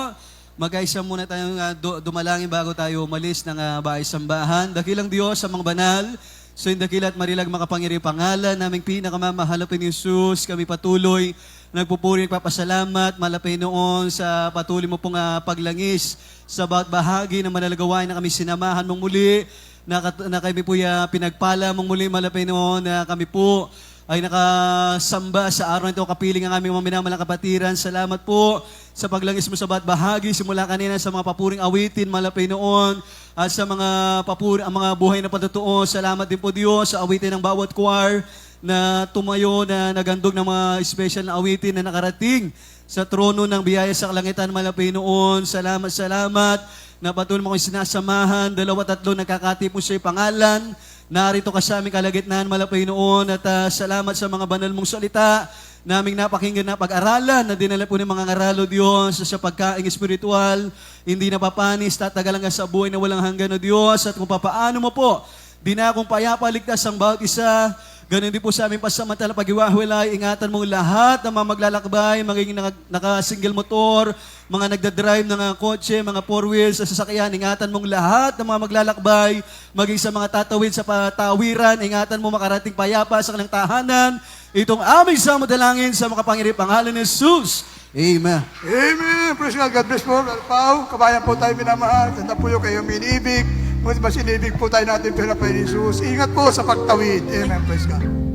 Magkaisa muna tayong dumalangin bago tayo umalis ng bahay sambahan. Dakilang Diyos sa mga banal, so yung dakilat marilag makapangyari pangalan, naming pinakamamahal na Jesus, kami patuloy nagpupuri, nagpapasalamat, malapay noon sa patuloy mo pong paglangis sa bawat bahagi ng manalagawain na kami sinamahan mong muli, na kami po pinagpala mong muli, malapay noon na kami po ay nakasamba sa araw nito, kapiling ang aming mga minamalang kapatiran. Salamat po sa paglangis mo sa bawat bahagi, simula kanina sa mga papuring awitin, malapay noon, at sa mga ang mga buhay na patotoo. Salamat din po Diyos sa awitin ng bawat choir na tumayo, na nagandog ng mga special na awitin na nakarating sa trono ng biyaya sa kalangitan, malapay noon. Salamat, salamat na patuloy mo kong sinasamahan, 2-3 nagkakatipon sa pangalan. Narito ka sa aming kalagitnaan, malapay noon, at salamat sa mga banal mong salita, naming napakinggan na pag-aralan, na dinala po ng mga ngaralo Diyos sa pagkaing espiritual, hindi napapanis, tatagalan ka sa buhay na walang hanggan, o Diyos, at kung papaano mo po, dinakong payapa, ligtas ang bawat isa. Ganun din po sa aming pasamantala pag-iwahwalay, ingatan mong lahat ng mga maglalakbay, magiging naka-single motor, mga nagdadrive ng kotse, mga four wheels sa sasakyan, ingatan mong lahat ng mga maglalakbay, maging sa mga tatawid sa patawiran, ingatan mo makarating payapa sa kanilang tahanan. Itong aming samadalangin sa makapangyarihang pangalan ni Jesus. Amen. Amen. Praise God. God bless po. Pao, kabayan po tayo minamahal. Tanda po yung kayo minibig. Ngunit ba sinibig po tayo natin Panginoon Jesus. Ingat po sa pagtawid. Amen. Praise God.